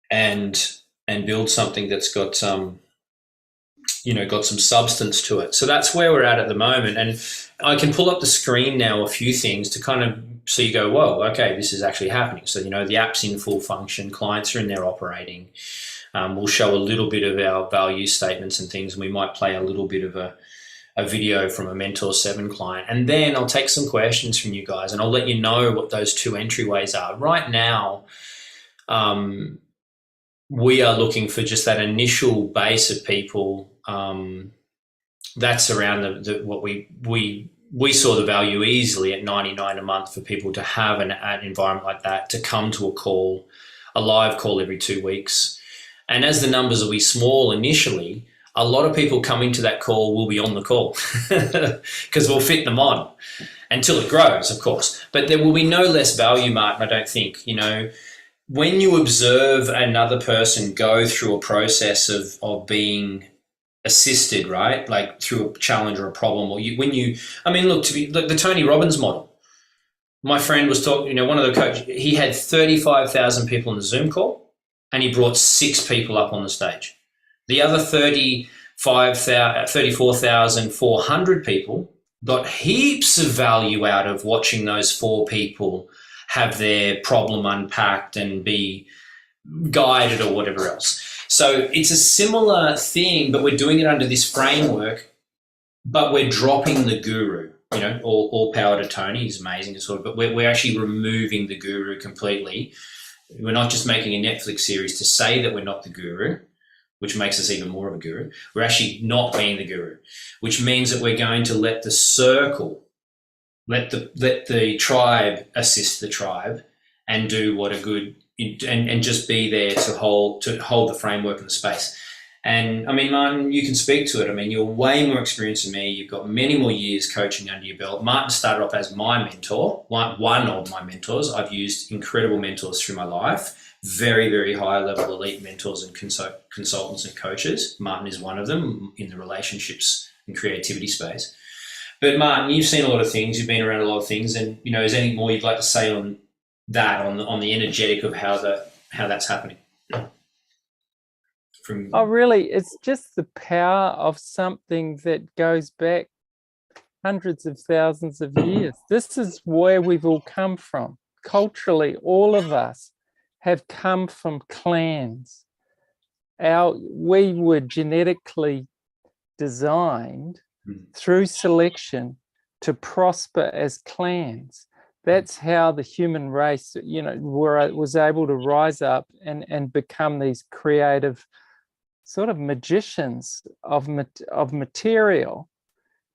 and build something that's got got some substance to it. So that's where we're at the moment. And I can pull up the screen now a few things to kind of, so you go, whoa, okay, this is actually happening. So, the app's in full function, clients are in there operating. We'll show a little bit of our value statements and things. And we might play a little bit of a video from a Mentor 7 client. And then I'll take some questions from you guys and I'll let you know what those 2 entryways are. Right now, we are looking for just that initial base of people that's around what we saw the value easily at $99 a month for people to have an environment like that, to come to a live call every 2 weeks. And as the numbers will be small initially, a lot of people coming to that call will be on the call because we'll fit them on until it grows, of course. But there will be no less value, Martin, I don't think. When you observe another person go through a process of being assisted, right, like through a challenge or a problem, or look, the Tony Robbins model. My friend was talking, one of the coaches, he had 35,000 people in the Zoom call and he brought 6 people up on the stage. The other 34,400 people got heaps of value out of watching those 4 people have their problem unpacked and be guided or whatever else. So it's a similar thing, but we're doing it under this framework, but we're dropping the guru. All power to Tony, he's amazing, but we're actually removing the guru completely. We're not just making a Netflix series to say that we're not the guru, which makes us even more of a guru. We're actually not being the guru, which means that we're going to let the circle, let the tribe assist the tribe and do what a good, and just be there to hold the framework and the space. And Martin, you can speak to it. You're way more experienced than me. You've got many more years coaching under your belt. Martin started off as my mentor, one of my mentors. I've used incredible mentors through my life. Very, very high level elite mentors and consultants and coaches. Martin is one of them in the relationships and creativity space. But Martin, you've seen a lot of things. You've been around a lot of things, and is there anything more you'd like to say on that, on the energetic of how that's happening? Really, it's just the power of something that goes back hundreds of thousands of years. This is where we've all come from. Culturally, all of us have come from clans. We were genetically designed through selection to prosper as clans. That's how the human race, was able to rise up and become these creative sort of magicians of material.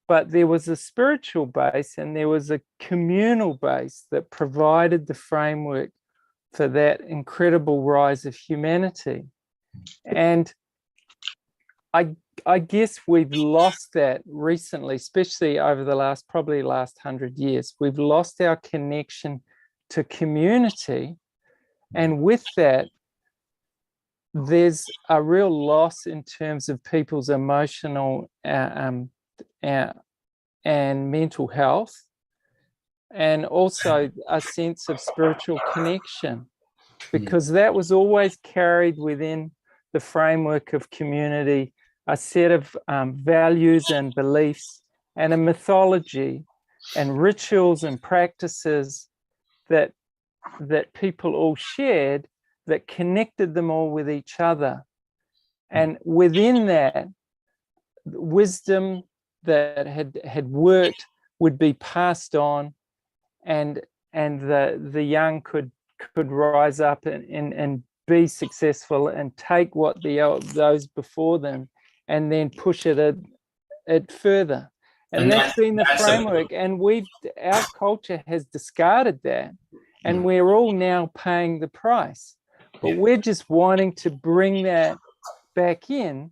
But there was a spiritual base and there was a communal base that provided the framework for that incredible rise of humanity. And I guess we've lost that recently, especially over the last 100 years. We've lost our connection to community. And with that, there's a real loss in terms of people's emotional and mental health, and also a sense of spiritual connection, because that was always carried within the framework of community, a set of values and beliefs and a mythology and rituals and practices that people all shared, that connected them all with each other. And within that, wisdom that had worked would be passed on, and the young could rise up and be successful and take what those before them and then push it further. And that's been the framework. And our culture has discarded that, and we're all now paying the price. But we're just wanting to bring that back in,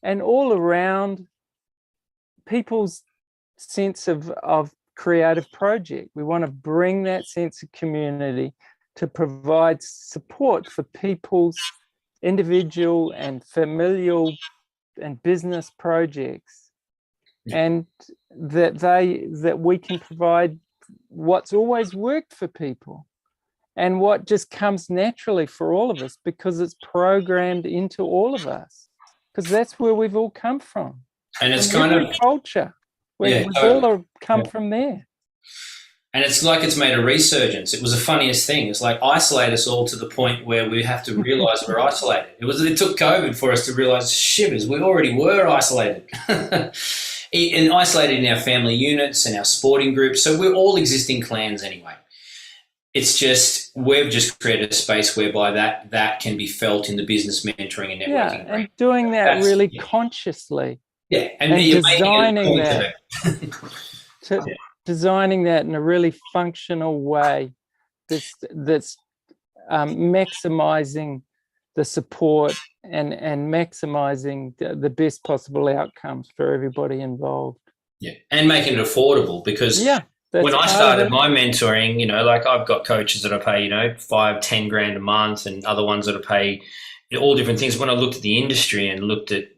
and all around people's sense of creative project. We want to bring that sense of community to provide support for people's individual and familial and business projects, and that we can provide what's always worked for people and what just comes naturally for all of us, because it's programmed into all of us, because that's where we've all come from. And it's From kind every of culture. Yeah, We've totally. all come Yeah. from there. And it's like it's made a resurgence. It was the funniest thing. It's like isolate us all to the point where we have to realise we're isolated. It took COVID for us to realise, shivers, we already were isolated. And isolated in our family units and our sporting groups. So we're all existing clans anyway. It's just, we've just created a space whereby that can be felt in the business mentoring and networking. Yeah, and doing that That's- really yeah. consciously. Yeah, And you're making designing it a point that. Designing that in a really functional way that's maximizing the support and maximizing the best possible outcomes for everybody involved. Yeah, and making it affordable, because when I started my mentoring, like I've got coaches that I pay, $5-10 grand a month, and other ones that I pay all different things. When I looked at the industry and looked at,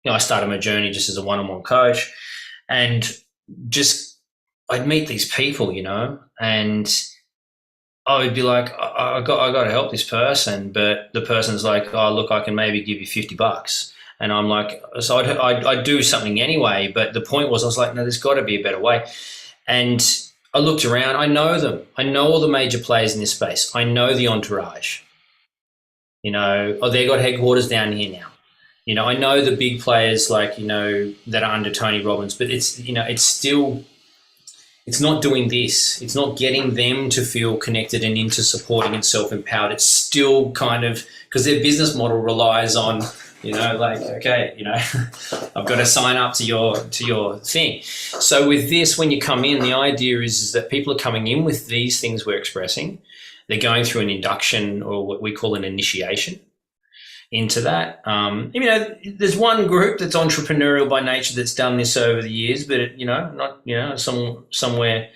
I started my journey just as a one-on-one coach, and just I'd meet these people, and I would be like, I got to help this person, but the person's like, oh, look, I can maybe give you $50. And I'm like, so I'd do something anyway. But the point was, I was like, no, there's got to be a better way. And I looked around. I know them. I know all the major players in this space. I know the entourage. They got headquarters down here now. I know the big players like, that are under Tony Robbins, but it's still, it's not doing this. It's not getting them to feel connected and into supporting and self-empowered. It's still kind of, because their business model relies on, okay, I've got to sign up to your thing. So with this, when you come in, the idea is that people are coming in with these things we're expressing. They're going through an induction, or what we call an initiation into that. There's one group that's entrepreneurial by nature that's done this over the years, but somewhere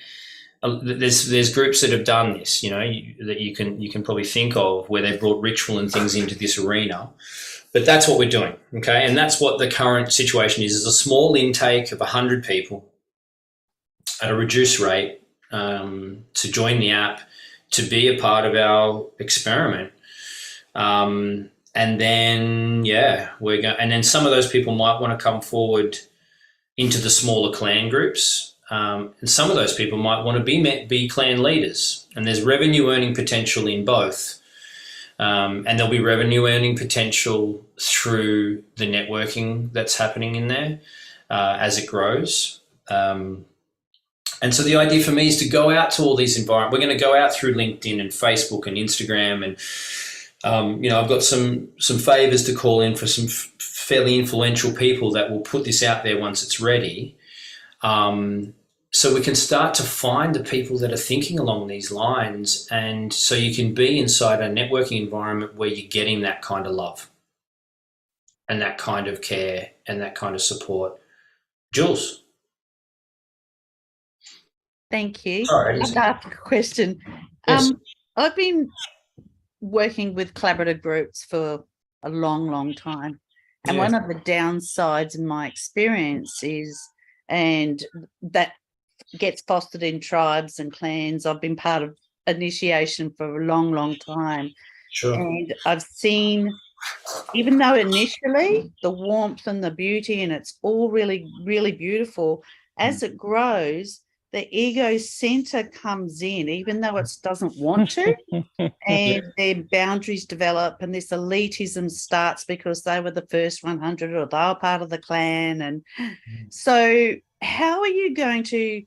there's groups that have done this, that you can probably think of, where they've brought ritual and things into this arena. But that's what we're doing, okay? And that's what the current situation is a small intake of 100 people at a reduced rate to join the app, to be a part of our experiment. And then, and then some of those people might want to come forward into the smaller clan groups. And some of those people might want to be clan leaders. And there's revenue earning potential in both. And there'll be revenue earning potential through the networking that's happening in there as it grows. And so the idea for me is to go out to all these environments. We're going to go out through LinkedIn and Facebook and Instagram, and I've got some favors to call in for some fairly influential people that will put this out there once it's ready. So we can start to find the people that are thinking along these lines, and so you can be inside a networking environment where you're getting that kind of love and that kind of care and that kind of support. Jules. Thank you. Sorry, I've got a question. Yes. I've been working with collaborative groups for a long time. And one of the downsides in my experience is, and that gets fostered in tribes and clans. I've been part of initiation for a long time. Sure. And I've seen, even though initially the warmth and the beauty, and it's all really, really beautiful, as it grows, the ego center comes in, even though it doesn't want to, and their boundaries develop, and this elitism starts because they were the first 100 or they were part of the clan. And so how are you going to,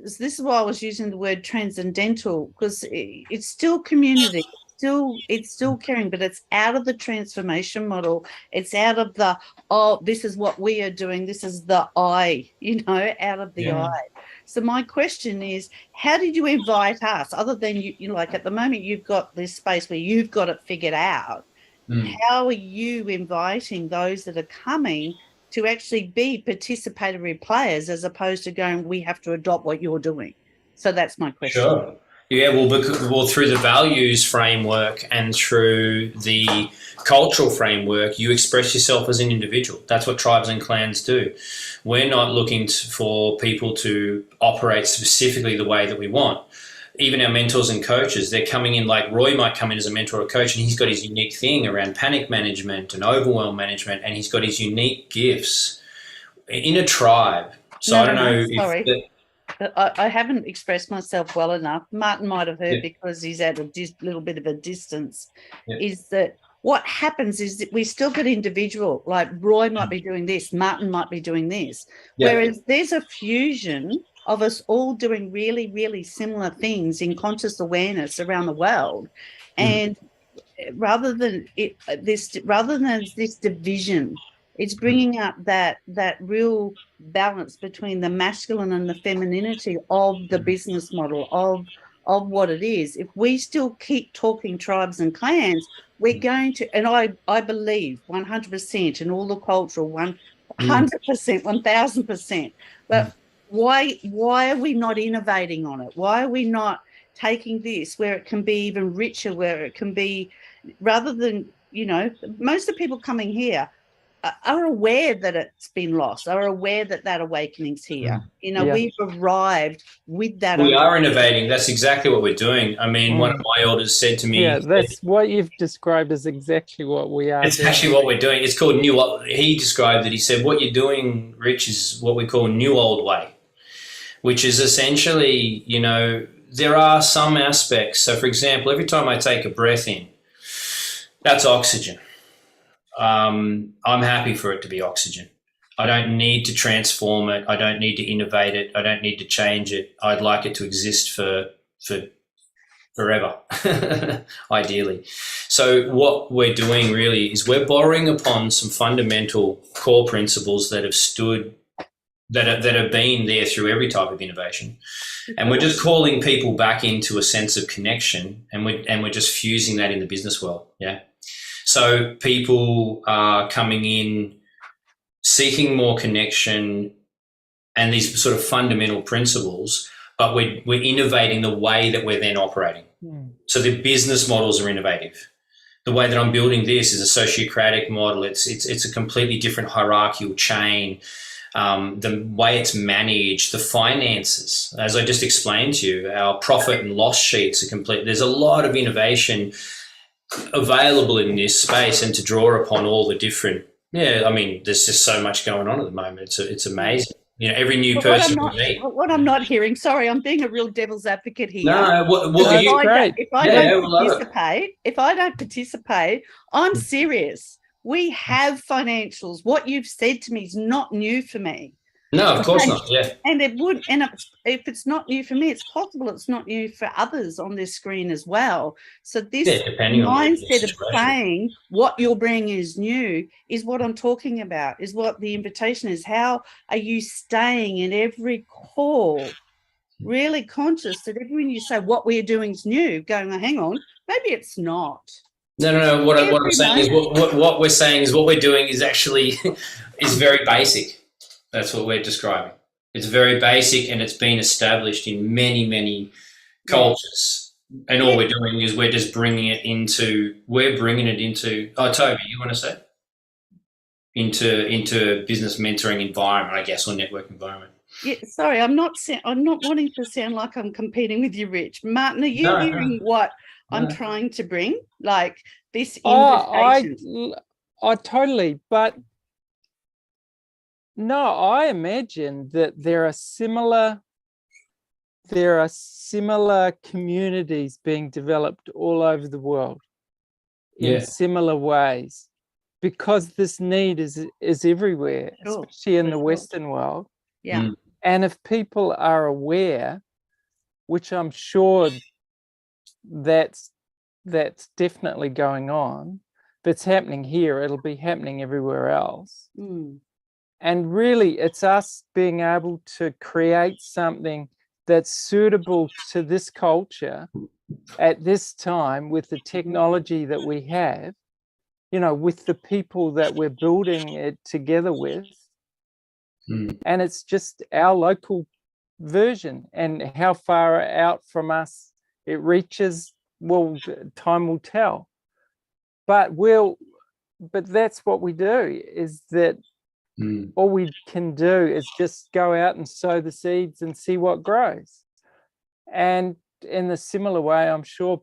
this is why I was using the word transcendental, because it's still community, it's still caring, but it's out of the transformation model. It's out of the, oh, this is what we are doing, this is the I, out of the I. So my question is, how did you invite us, other than you like at the moment you've got this space where you've got it figured out? How are you inviting those that are coming to actually be participatory players, as opposed to going, we have to adopt what you're doing? So that's my question. Sure. Yeah, well, through the values framework and through the cultural framework, you express yourself as an individual. That's what tribes and clans do. We're not looking for people to operate specifically the way that we want. even our mentors and coaches, they're coming in, like Roy might come in as a mentor or coach, and he's got his unique thing around panic management and overwhelm management, and he's got his unique gifts in a tribe. So I don't know sorry. I haven't expressed myself well enough. Martin might have heard because he's at a little bit of a distance. Is that what happens is that we still get individual, like Roy might be doing this, Martin might be doing this, whereas there's a fusion of us all doing really, really similar things in conscious awareness around the world. And rather than this division, it's bringing up that real balance between the masculine and the femininity of the business model of what it is. If we still keep talking tribes and clans, we're going to, and I believe 100% in all the cultural 100%, 1000%. But why are we not innovating on it? Why are we not taking this where it can be even richer, where it can be, rather than, you know, most of the people coming here are aware that it's been lost, are aware that awakening's here. You know, we've arrived with that. We are innovating. That's exactly what we're doing. I mean, one of my elders said to me, that's what you've described as exactly what we are. It's actually what we're doing. It's called new. He described it. He said, what you're doing, Rich, is what we call new old way, which is essentially, you know, there are some aspects. So, for example, every time I take a breath in, that's oxygen. I'm happy for it to be oxygen. I don't need to transform it. I don't need to innovate it. I don't need to change it. I'd like it to exist for forever, ideally. So what we're doing really is we're borrowing upon some fundamental core principles that have stood, that have been there through every type of innovation. And we're just calling people back into a sense of connection, and we're just fusing that in the business world. Yeah. So people are coming in seeking more connection and these sort of fundamental principles, but we're innovating the way that we're then operating. So the business models are innovative. The way that I'm building this is a sociocratic model. It's a completely different hierarchical chain. The way it's managed, the finances, as I just explained to you, our profit and loss sheets are complete. There's a lot of innovation available in this space, and to draw upon all the different, I mean, there's just so much going on at the moment. It's amazing. You know, every new person we meet. What I'm not hearing, sorry, I'm being a real devil's advocate here. No, if I don't participate, I'm serious. We have financials. What you've said to me is not new for me. No, of course not. Yeah. And it would, and if it's not new for me, it's possible it's not new for others on this screen as well. So this mindset of saying what you're bringing is new is what I'm talking about, is what the invitation is. How are you staying in every call really conscious that every you say what we're doing is new, going, hang on, maybe it's not. No. What I'm saying is what we're saying is what we're doing is actually is very basic. That's what we're describing. It's very basic, and it's been established in many, many cultures. And all we're doing is we're just bringing it into. Oh, Toby, you want to say? Into business mentoring environment, I guess, or network environment. Yeah, sorry, I'm not wanting to sound like I'm competing with you, Rich. Martin, are you hearing what I'm trying to bring? Like this invitation? I totally, but no, I imagine that there are similar communities being developed all over the world in similar ways, because this need is everywhere, especially in the Western world. Yeah. And if people are aware, which I'm sure that's definitely going on, if it's happening here, it'll be happening everywhere else. And really, it's us being able to create something that's suitable to this culture at this time with the technology that we have, you know, with the people that we're building it together with. And it's just our local version, and how far out from us it reaches, well, time will tell. But that's what we do, is that all we can do is just go out and sow the seeds and see what grows. And in the similar way, I'm sure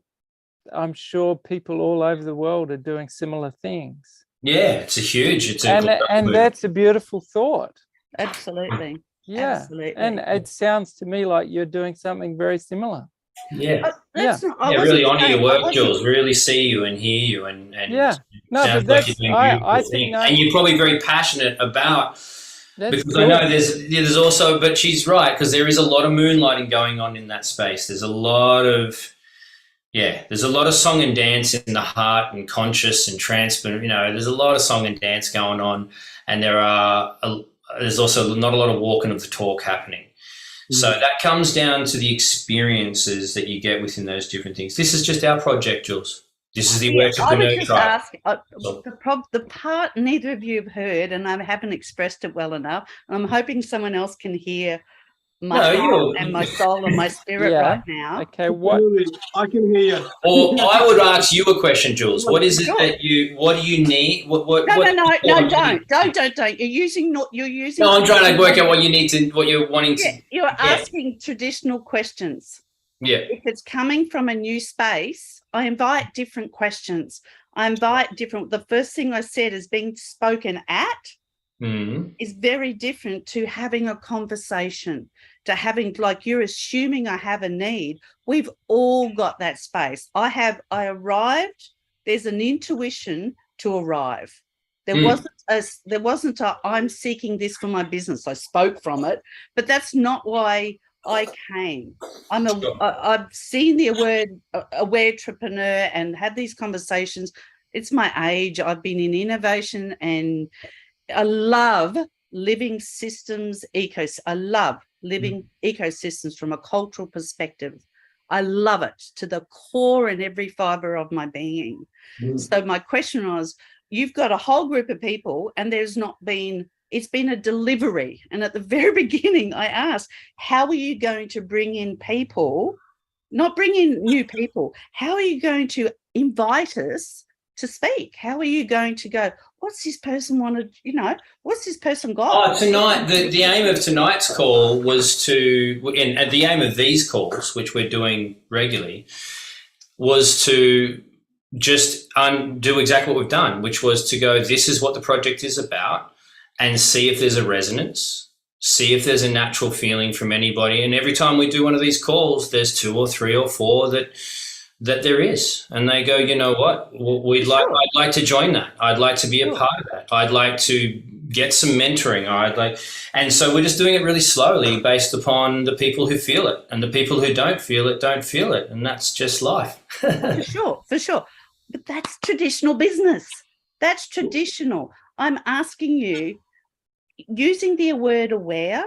people all over the world are doing similar things. Yeah, it's and that's a beautiful thought. Absolutely. Yeah. Absolutely. And it sounds to me like you're doing something very similar. Yeah. Yeah. Really honour your work, Jules. Really see you and hear you, and yeah. No, sounds but like you're doing beautiful I things. think And you're probably very passionate about. That's Because cool. I know there's also, but she's right, because there is a lot of moonlighting going on in that space. There's a lot of song and dance in the heart and conscious and trance, but there's a lot of song and dance going on, and there's also not a lot of walking of the talk happening. So that comes down to the experiences that you get within those different things. This is just our project, Jules. This is the Awaretrepreneur Tribe. The part neither of you have heard, and I haven't expressed it well enough, and I'm hoping someone else can hear my heart and my soul and my spirit right now. Okay, what? I can hear you. Or I would ask you a question, Jules. What is it that what do you need? No, don't. You're using. No, I'm trying to work out what you need to, what you're wanting to. You're asking traditional questions. Yeah. If it's coming from a new space, I invite different questions. The first thing I said is being spoken at is very different to having a conversation, to having, like, you're assuming I have a need. We've all got that space. I arrived. There's an intuition to arrive. There wasn't a I'm seeking this for my business. I spoke from it, but that's not why I came. I've seen the word Awaretrepreneur and had these conversations. It's my age. I've been in innovation, and I love living systems I love living ecosystems from a cultural perspective. I love it to the core and every fiber of my being. So my question was, you've got a whole group of people, and it's been a delivery. And at the very beginning, I asked, how are you going to bring in people, not bring in new people? How are you going to invite us to speak? How are you going to go, what's this person wanted, what's this person got? Oh, tonight, the aim of tonight's call was and the aim of these calls, which we're doing regularly, was to just do exactly what we've done, which was to go, this is what the project is about, and see if there's a resonance, see if there's a natural feeling from anybody. And every time we do one of these calls, there's 2 or 3 or 4 that there is, and they go, you know what, I'd like to join that. I'd like to be a part of that. I'd like to get some mentoring. And so we're just doing it really slowly based upon the people who feel it, and the people who don't feel it, and that's just life. For sure. But that's traditional business. That's traditional. I'm asking you, using the word aware,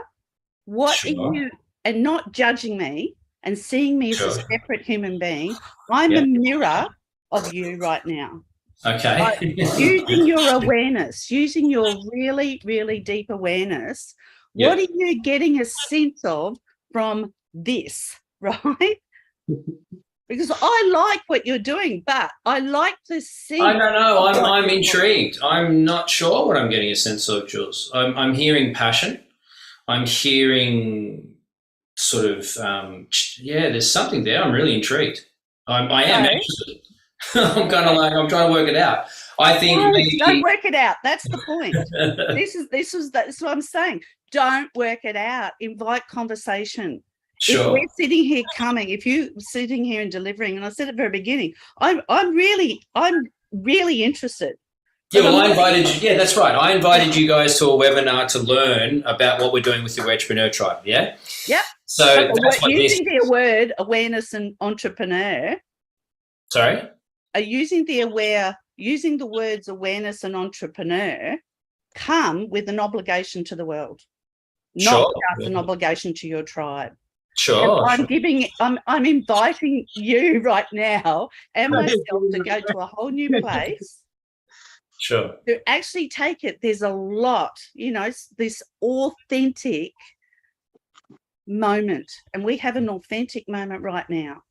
what are you, and not judging me and seeing me as a separate human being. I'm a mirror of you right now. Okay. Using your awareness, using your really, really deep awareness, what are you getting a sense of from this, right? Because I like what you're doing, but I like to see. I don't know. I'm intrigued. I'm not sure what I'm getting a sense of, Jules. I'm hearing passion. I'm hearing sort of, there's something there. I'm really intrigued. I am interested. I'm kind of like, I'm trying to work it out. I think don't work it out. That's the point. That's what I'm saying. Don't work it out. Invite conversation. Sure. If we're sitting here if you're sitting here and delivering, and I said at the very beginning, I'm really interested. Yeah, well, I invited you. Yeah, that's right. I invited you guys to a webinar to learn about what we're doing with the Awaretrepreneur Tribe. Yeah. Yep. So that's what using the word awareness and entrepreneur. Sorry. Using the words awareness and entrepreneur come with an obligation to the world, not just an obligation to your tribe. Sure. I'm inviting you right now and myself to go to a whole new place. Sure. To actually take it. There's a lot, this authentic moment, and we have an authentic moment right now.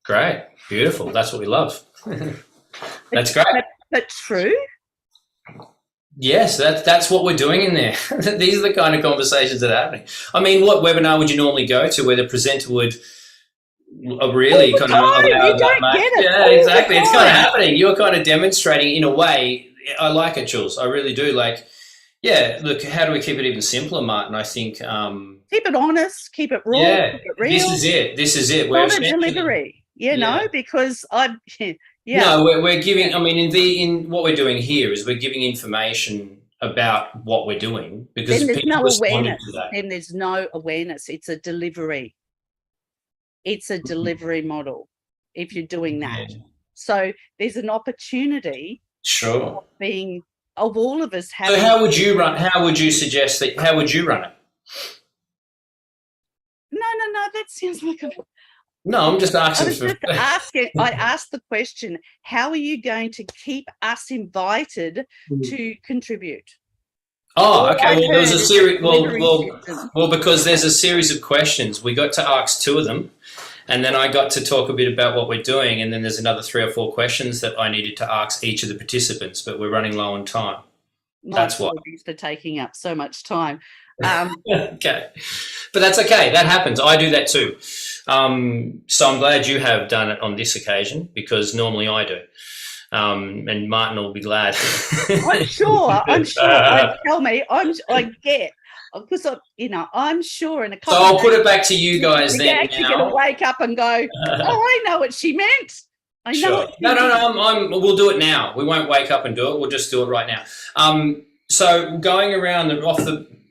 Great. Beautiful. That's what we love. That's great. But true. Yes, that's what we're doing in there. These are the kind of conversations that are happening. I mean, what webinar would you normally go to where the presenter would really kind of Oh, you allow that don't much. get it Yeah, all the exactly. It's kind of time. happening. You're kind of demonstrating in a way. I like it, Jules. I really do. Like, yeah, look, how do we keep it even simpler, Martin? I think, Keep it honest, keep it raw, yeah, keep it real. this is it. This is it. Not a delivery, you Yeah. know, because yeah. No, we're giving. I mean, in what we're doing here is we're giving information about what we're doing because Then there's people no responded awareness. to that. Then there's no awareness. It's a delivery. It's a delivery model if you're doing that. Yeah. So there's an opportunity Sure. of all of us So having. how would you run? How would you suggest that? How would you run it? No. That sounds like a. No, I'm just I asking was for. just asking. I asked the question: how are you going to keep us invited to contribute? Oh, okay. Well, there was a heard is series. delivery system. Well, because there's a series of questions. We got to ask 2 of them, and then I got to talk a bit about what we're doing, and then there's another 3 or 4 questions that I needed to ask each of the participants. But we're running low on time. That's why. Apologies for taking up so much time. Okay, but that's okay. That happens. I do that too. So I'm glad you have done it on this occasion because normally I do. And Martin will be glad. I'm sure. Tell me. I get because I'm sure in a couple. So I'll of put days, it back to you guys we're then. actually going to wake up and go, "Oh, I know what she meant. I know." Sure. What she meant." No. We'll do it now. We won't wake up and do it. We'll just do it right now. So going around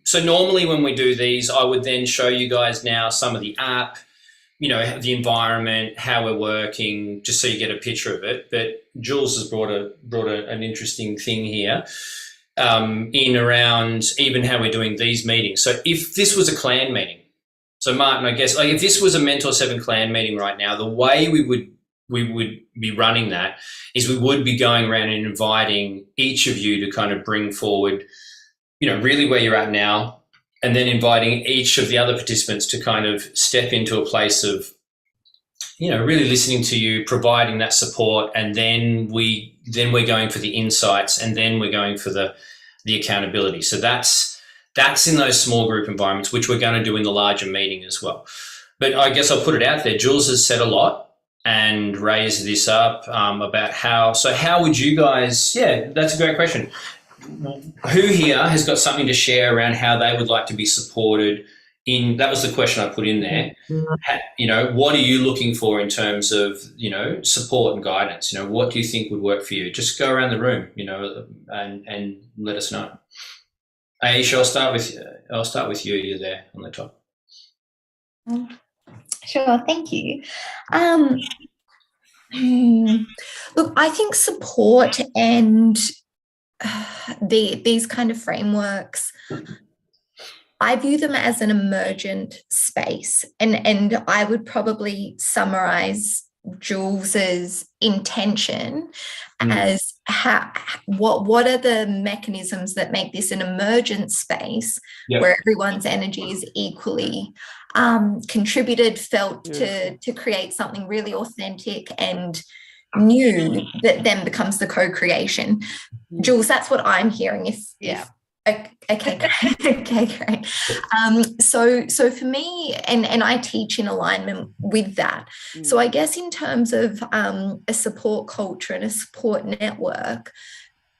so normally when we do these, I would then show you guys now some of the app, the environment, how we're working, just so you get a picture of it. But Jules has brought an interesting thing here in around even how we're doing these meetings. So if this was a clan meeting, so Martin, I guess if this was a Mentor 7 clan meeting right now, the way we would be running that is we would be going around and inviting each of you to kind of bring forward, really where you're at now, and then inviting each of the other participants to kind of step into a place of, really listening to you, providing that support, and then we're going for the insights, and then we're going for the accountability. So that's in those small group environments, which we're going to do in the larger meeting as well. But I guess I'll put it out there. Jules has said a lot and raised this up about how would you guys, that's a great question. Who here has got something to share around how they would like to be supported that was the question I put in there. What are you looking for in terms of, support and guidance? What do you think would work for you? Just go around the room, and let us know. Aisha, I'll start with you. You're there on the top. Sure, thank you. Look, I think support and these kind of frameworks, I view them as an emergent space, and I would probably summarize Jules's intention as what are the mechanisms that make this an emergent space where everyone's energy is equally contributed, felt to create something really authentic and new that then becomes the co-creation. Jules, that's what I'm hearing. Okay, great. So for me, and I teach in alignment with that. So I guess in terms of a support culture and a support network,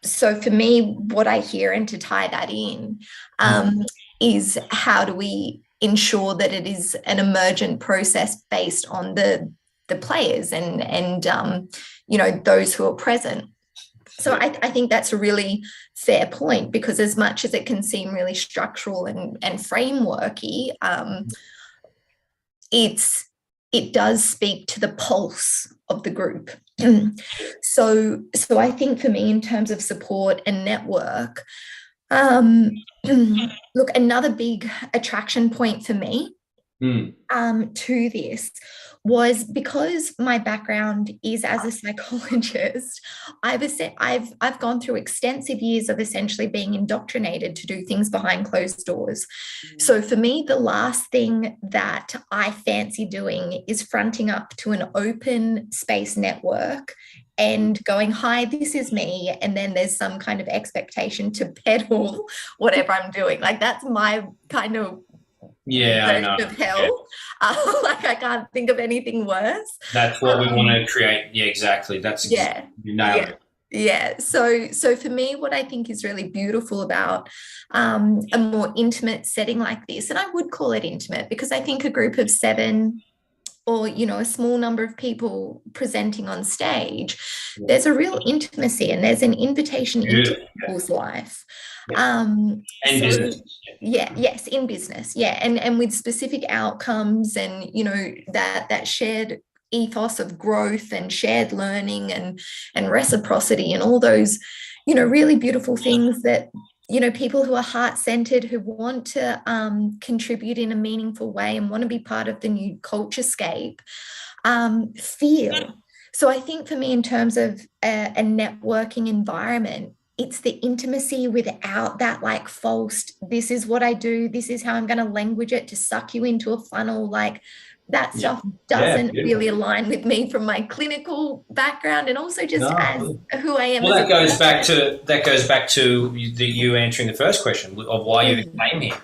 so for me, what I hear, and to tie that in, is how do we ensure that it is an emergent process based on the players and those who are present. So I think that's a really fair point, because as much as it can seem really structural and frameworky, it does speak to the pulse of the group. So I think for me, in terms of support and network, look, another big attraction point for me to this was because my background is as a psychologist. I've gone through extensive years of essentially being indoctrinated to do things behind closed doors. So for me, the last thing that I fancy doing is fronting up to an open space network and going, hi, this is me. And then there's some kind of expectation to peddle whatever I'm doing. Like, that's my kind of Yeah, I know. version of hell. Like I can't think of anything worse. That's what we want to create. Yeah, exactly. That's Yeah. you nailed Yeah. it. Yeah. So for me, what I think is really beautiful about a more intimate setting like this, and I would call it intimate because I think a group of 7 or, you know, a small number of people presenting on stage, there's a real intimacy and there's an invitation into people's life. And business. Yes, in business. Yeah. And with specific outcomes and, you know, that shared ethos of growth and shared learning and reciprocity and all those, you know, really beautiful things that, you know, people who are heart-centered, who want to contribute in a meaningful way and want to be part of the new culturescape, feel. So I think for me, in terms of a networking environment, it's the intimacy without that like false, this is what I do, this is how I'm going to language it to suck you into a funnel. Like that stuff doesn't really align with me from my clinical background and also just as who I am. Well, that goes back to you answering the first question of why you came here.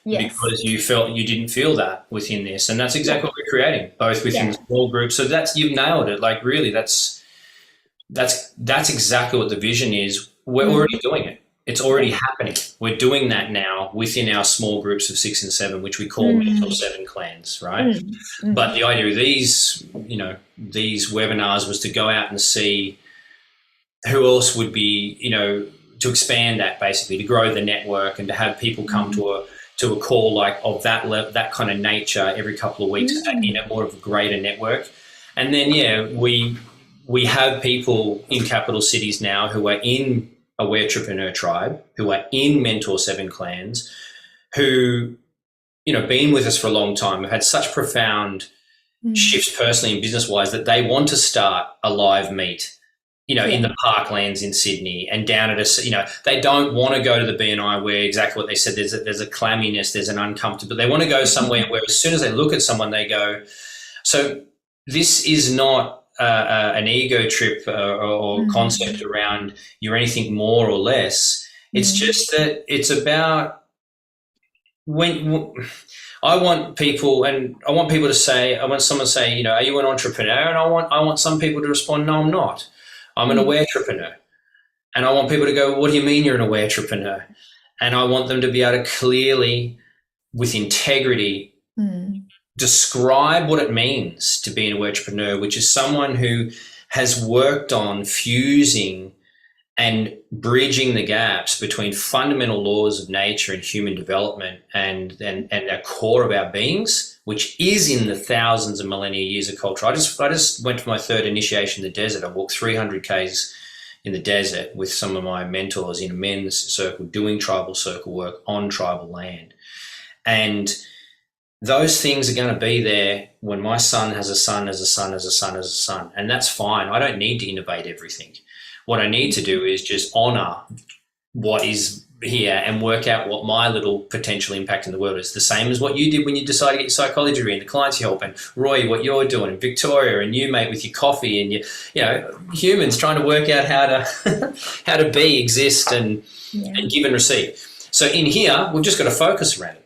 Yes. Because you didn't feel that within this, and that's exactly what we're creating, both within the small group. So you've nailed it. Like really, that's exactly what the vision is. We're already doing it. It's already happening. We're doing that now within our small groups of 6 and 7, which we call Mentor 7 clans, right? But the idea of these webinars was to go out and see who else would be, you know, to expand that basically, to grow the network and to have people come to a call like of that kind of nature every couple of weeks, in a more of a greater network. And then we have people in capital cities now who are in Awaretrepreneur Tribe, who are in Mentor 7 clans, who, you know, been with us for a long time, have had such profound shifts personally and business-wise that they want to start a live meet, you know, in the parklands in Sydney and down at a, you know, they don't want to go to the BNI where exactly what they said, there's a clamminess, there's an uncomfortable, they want to go somewhere where as soon as they look at someone, they go, so this is not an ego trip or concept around you're anything more or less. It's just that it's about when I want people to say, I want someone to say, you know, are you an entrepreneur? And I want some people to respond, no, I'm not. I'm an awaretrepreneur. And I want people to go, what do you mean you're an awaretrepreneur? And I want them to be able to clearly, with integrity, describe what it means to be an awaretrepreneur, which is someone who has worked on fusing and bridging the gaps between fundamental laws of nature and human development and a core of our beings, which is in the thousands of millennia years of culture. I just went for my 3rd initiation in the desert. I walked 300 Ks in the desert with some of my mentors in a men's circle doing tribal circle work on tribal land. And those things are going to be there when my son has a son, has a son, has a son, has a son. And that's fine. I don't need to innovate everything. What I need to do is just honor what is here and work out what my little potential impact in the world is. The same as what you did when you decided to get your psychology degree and the clients you help, and Roy, what you're doing, and Victoria, and you, mate, with your coffee, and you know, humans trying to work out how to how to be, exist, and give and receive. So in here, we've just got to focus around it.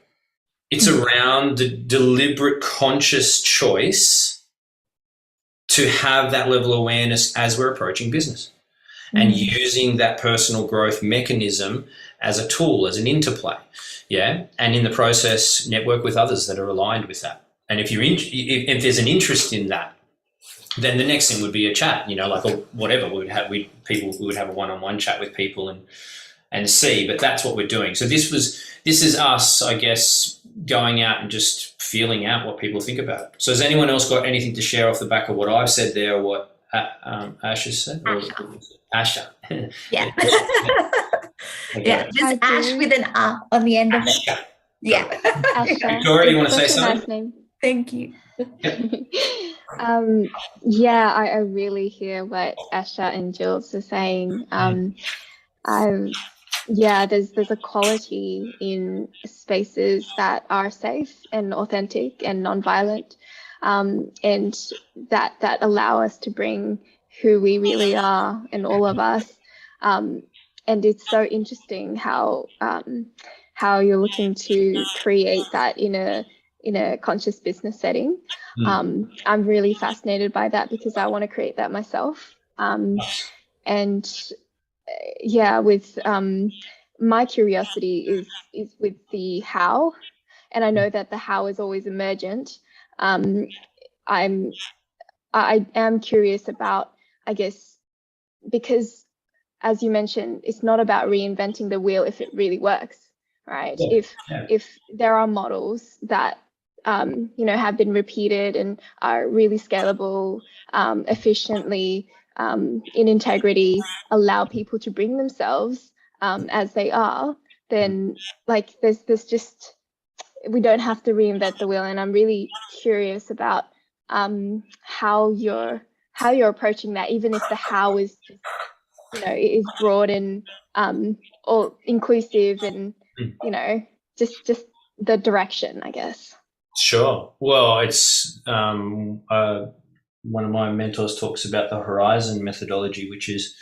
It's around the deliberate, conscious choice to have that level of awareness as we're approaching business and using that personal growth mechanism as a tool, as an interplay, and in the process, network with others that are aligned with that. And if there's an interest in that, then the next thing would be a chat, you know, like or whatever. We would have a one-on-one chat with people and see. But that's what we're doing. So this is us, I guess, going out and just feeling out what people think about it. So has anyone else got anything to share off the back of what I've said there, or what Asha said? Asha. Yeah. Yeah, just Ash with an on the end of it. Yeah. Victoria, you want to say something? Nice name. Thank you. Yeah, I really hear what Asha and Jules are saying. There's a quality in spaces that are safe and authentic and non-violent, and that allow us to bring who we really are and all of us. And it's so interesting how how you're looking to create that in a conscious business setting. I'm really fascinated by that because I want to create that myself. And yeah, with my curiosity is with the how, and I know that the how is always emergent. I am curious about, I guess, because as you mentioned, it's not about reinventing the wheel if it really works, right? If there are models that have been repeated and are really scalable, efficiently, in integrity, allow people to bring themselves as they are, then like there's just, we don't have to reinvent the wheel. And I'm really curious about how you're approaching that, even if the how is just, is broad and or inclusive and just the direction, I guess. Sure. Well, it's one of my mentors talks about the horizon methodology, which is,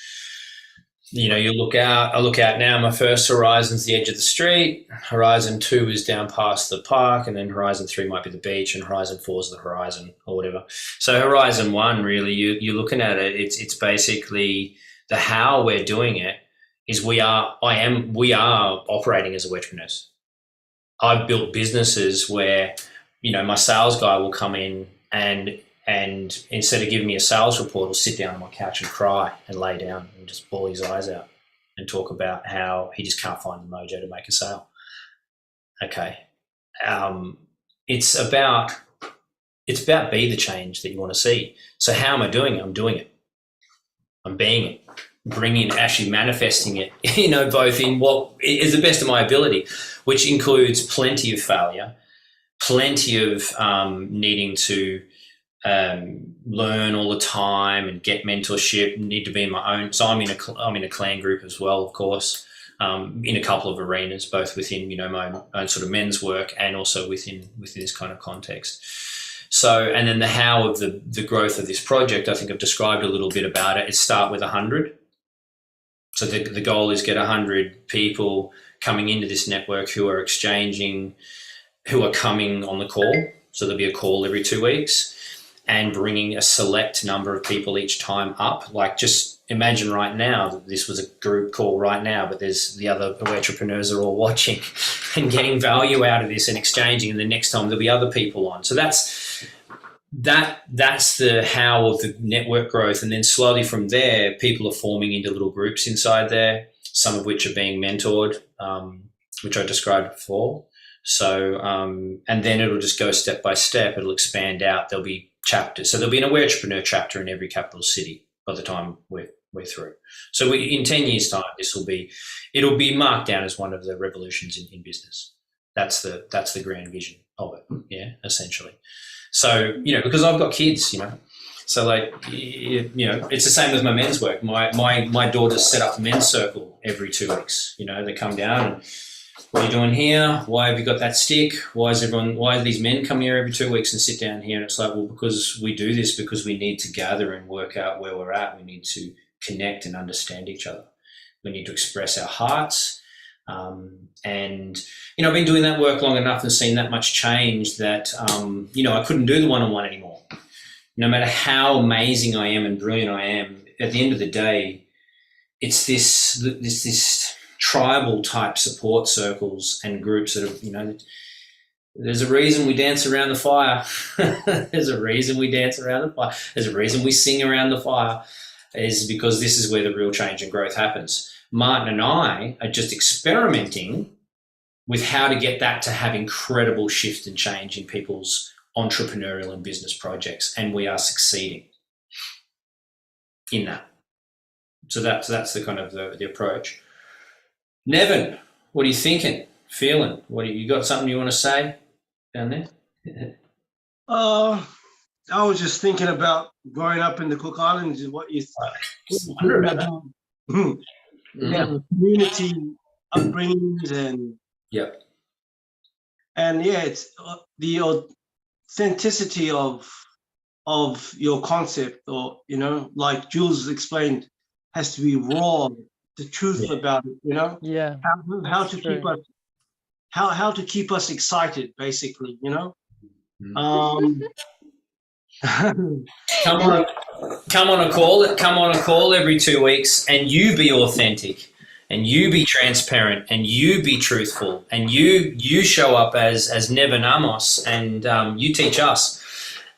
you look out. I look out now. My first horizon's the edge of the street. Horizon 2 is down past the park, and then horizon 3 might be the beach, and horizon 4 is the horizon or whatever. So horizon 1, really, you're looking at it. It's basically the how we're doing it is we are operating as Awaretrepreneurs. I've built businesses where, my sales guy will come in and instead of giving me a sales report, he'll sit down on my couch and cry and lay down and just bawl his eyes out and talk about how he just can't find the mojo to make a sale. Okay. It's about be the change that you want to see. So how am I doing it? I'm doing it. I'm being it, actually manifesting it, both in what is the best of my ability, which includes plenty of failure, plenty of needing to learn all the time and get mentorship, need to be in my own. So I'm in a clan group as well, of course, in a couple of arenas, both within, my own sort of men's work and also within this kind of context. So, and then the how of the growth of this project, I think I've described a little bit about it. It start with 100. So the goal is get 100 people coming into this network who are exchanging, who are coming on the call. So there'll be a call every 2 weeks, and bringing a select number of people each time up. Like, just imagine right now that this was a group call right now, but there's the other Awaretrepreneurs are all watching and getting value out of this and exchanging, and the next time there'll be other people on. So that's the how of the network growth. And then slowly from there, people are forming into little groups inside there, some of which are being mentored, which I described before. So, and then it'll just go step by step. It'll expand out. There'll be chapters. So there'll be an Awaretrepreneur chapter in every capital city by the time we're through. So in 10 years' time, it'll be marked down as one of the revolutions in business. That's the grand vision of it. Yeah, essentially. So, because I've got kids, so like, it's the same as my men's work. My daughters set up a men's circle every 2 weeks. They come down and, what are you doing here? Why have you got that stick? Why do these men come here every 2 weeks and sit down here? And it's like, well, because we do this because we need to gather and work out where we're at. We need to connect and understand each other. We need to express our hearts. And, I've been doing that work long enough and seen that much change that, I couldn't do the one-on-one anymore. No matter how amazing I am and brilliant I am, at the end of the day, it's this tribal type support circles and groups that have, there's a reason we dance around the fire. There's a reason we dance around the fire. There's a reason we sing around the fire, is because this is where the real change and growth happens. Martin and I are just experimenting with how to get that to have incredible shift and change in people's entrepreneurial and business projects, and we are succeeding in that. So that's the kind of the approach. Nevin, what are you thinking, feeling? You got something you want to say down there? I was just thinking about growing up in the Cook Islands and what you wonder about that. Yeah, community upbringings and it's the authenticity of your concept, or like Jules explained, has to be raw, the truth about it. How to keep us how to keep us excited, basically, you know. Come on a call every 2 weeks, and you be authentic, and you be transparent, and you be truthful, and you show up as Never Namos, and you teach us,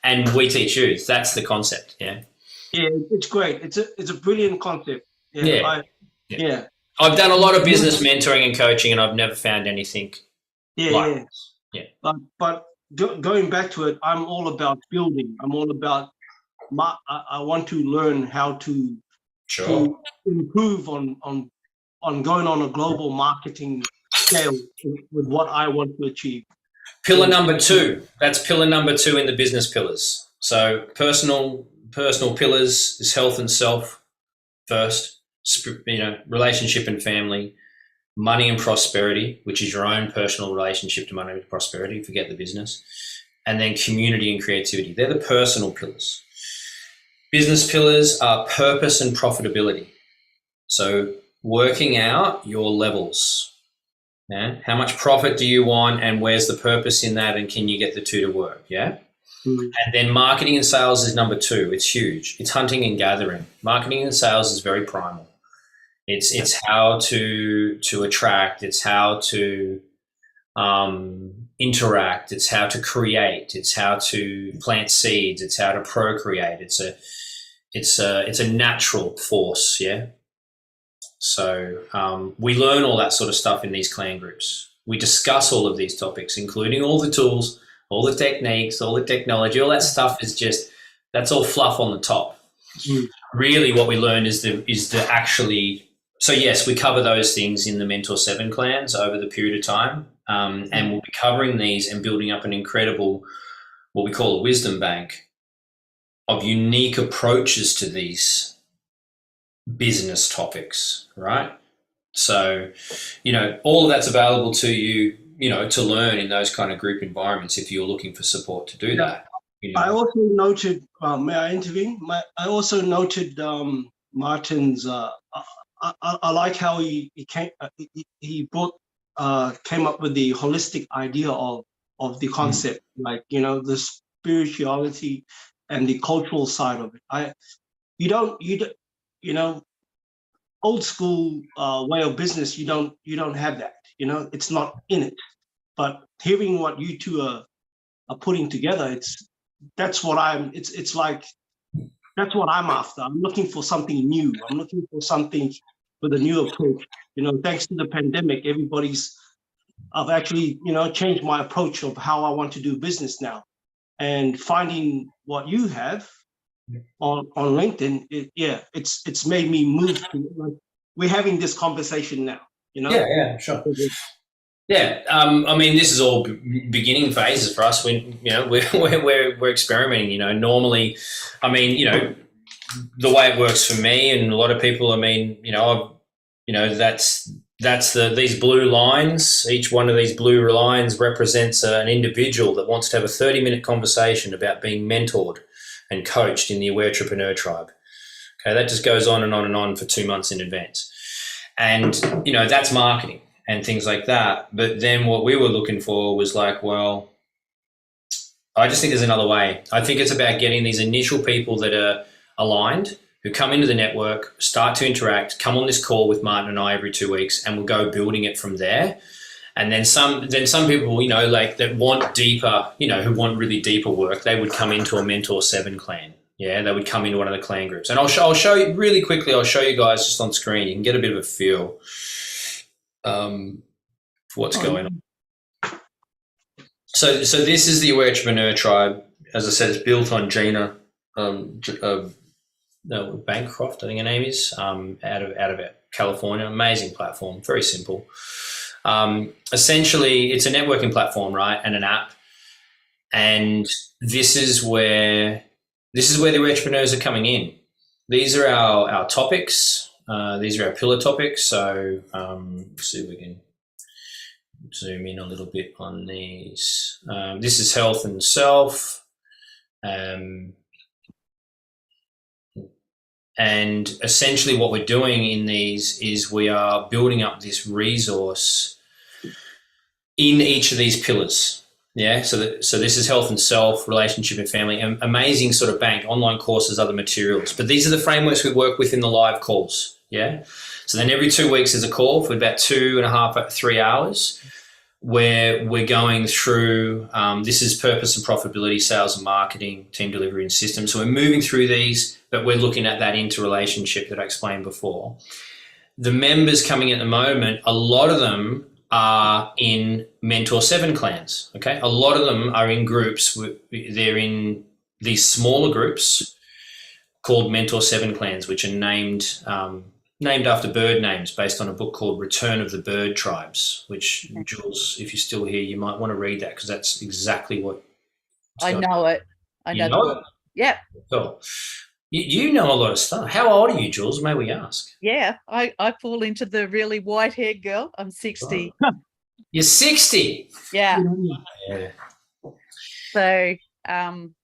and we teach you. That's the concept. Yeah. Yeah, it's great. It's a brilliant concept. Yeah. Yeah. I've done a lot of business mentoring and coaching, and I've never found anything like this. Yeah. But going back to it, I'm all about building. I'm all about I want to learn how to improve on going on a global marketing scale with what I want to achieve. Pillar number 2. That's pillar number 2 in the business pillars. So personal pillars is health and self first, relationship and family, money and prosperity, which is your own personal relationship to money and prosperity, forget the business, and then community and creativity. They're the personal pillars. Business pillars are purpose and profitability. So working out your levels. Yeah? How much profit do you want, and where's the purpose in that, and can you get the two to work? Yeah. And then marketing and sales is number 2. It's huge. It's hunting and gathering. Marketing and sales is very primal. It's how to attract. It's how to interact. It's how to create. It's how to plant seeds. It's how to procreate. It's a natural force. Yeah. So we learn all that sort of stuff in these clan groups. We discuss all of these topics, including all the tools, all the techniques, all the technology. All that stuff is that's all fluff on the top. Really, what we learn is the actually. So yes, we cover those things in the Mentor 7 clans over the period of time, and we'll be covering these and building up an incredible, what we call a wisdom bank of unique approaches to these business topics, right? So, all of that's available to you, to learn in those kind of group environments if you're looking for support to do that. I also noted, may I intervene? I also noted Martin's. I like how he came up with the holistic idea of the concept, like the spirituality and the cultural side of it. Old school way of business, you don't have that. It's not in it. But hearing what you two are putting together, that's what I'm after. I'm looking for something new. I'm looking for something with a new approach. Thanks to the pandemic, I've actually, changed my approach of how I want to do business now. And finding what you have on LinkedIn, it's made me move to, like, we're having this conversation now, Yeah, sure. Yeah, this is all beginning phases for us. We're experimenting. Normally, the way it works for me and a lot of people. That's these blue lines. Each one of these blue lines represents an individual that wants to have a 30-minute conversation about being mentored and coached in the Awaretrepreneur Tribe. Okay, that just goes on and on and on for 2 months in advance, and that's marketing and things like that. But then what we were looking for was like, well, I just think there's another way. I think it's about getting these initial people that are aligned, who come into the network, start to interact, come on this call with Martin and I every 2 weeks, and we'll go building it from there. And then some people, that want deeper, who want really deeper work, they would come into a Mentor 7 clan. Yeah, they would come into one of the clan groups. And I'll show you really quickly. I'll show you guys just on screen. You can get a bit of a feel for what's going on. So this is the Awaretrepreneur Tribe. As I said, it's built on Gina Bancroft, I think her name is, out of California. Amazing platform, very simple. Essentially, it's a networking platform, right, and an app. And this is where the Awaretrepreneurs are coming in. These are our topics. These are our pillar topics. So let's see if we can zoom in a little bit on these. This is health and self. And essentially what we're doing in these is we are building up this resource in each of these pillars. Yeah, so this is health and self, relationship and family, and amazing sort of bank, online courses, other materials. But these are the frameworks we work with in the live calls. Yeah, so then every 2 weeks is a call for about 2.5, 3 hours, where we're going through. This is purpose and profitability, sales and marketing, team delivery and systems. So we're moving through these, but we're looking at that interrelationship that I explained before. The members coming at the moment, a lot of them are in Mentor 7 clans, okay? A lot of them are in groups. They're in these smaller groups called Mentor 7 clans, which are named after bird names based on a book called Return of the Bird Tribes, which, Jules, if you're still here, you might want to read that because that's exactly what... I know it. I know the book. Yep. Cool. You know a lot of stuff. How old are you, Jules? May we ask? Yeah, I fall into the really white-haired girl. I'm 60. Oh. You're 60? Yeah. Yeah. So,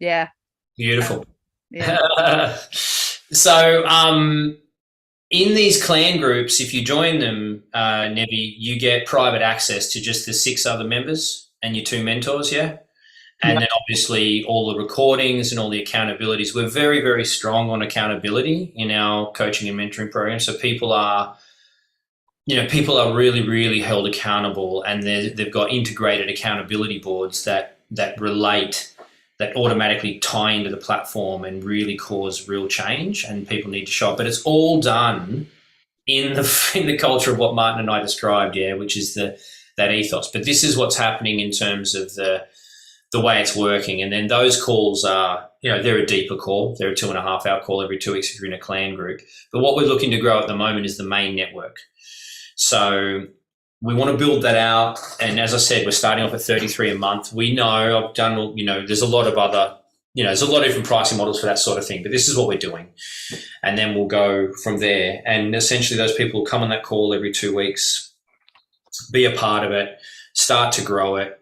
yeah. Beautiful. Yeah. So, in these clan groups, if you join them, Nevi, you get private access to just the 6 other members and your 2 mentors, yeah? And then obviously all the recordings and all the accountabilities. We're very, very strong on accountability in our coaching and mentoring program. So people are really, really held accountable, and they've got integrated accountability boards that relate, that automatically tie into the platform and really cause real change, and people need to show up. But it's all done in the culture of what Martin and I described, yeah, which is that ethos. But this is what's happening in terms of the way it's working. And then those calls are, they're a deeper call. They're a 2.5 hour call every 2 weeks if you're in a clan group. But what we're looking to grow at the moment is the main network. So we want to build that out. And as I said, we're starting off at 33 a month. We know I've done, there's a lot of other, there's a lot of different pricing models for that sort of thing, but this is what we're doing. And then we'll go from there. And essentially those people will come on that call every 2 weeks, be a part of it, start to grow it.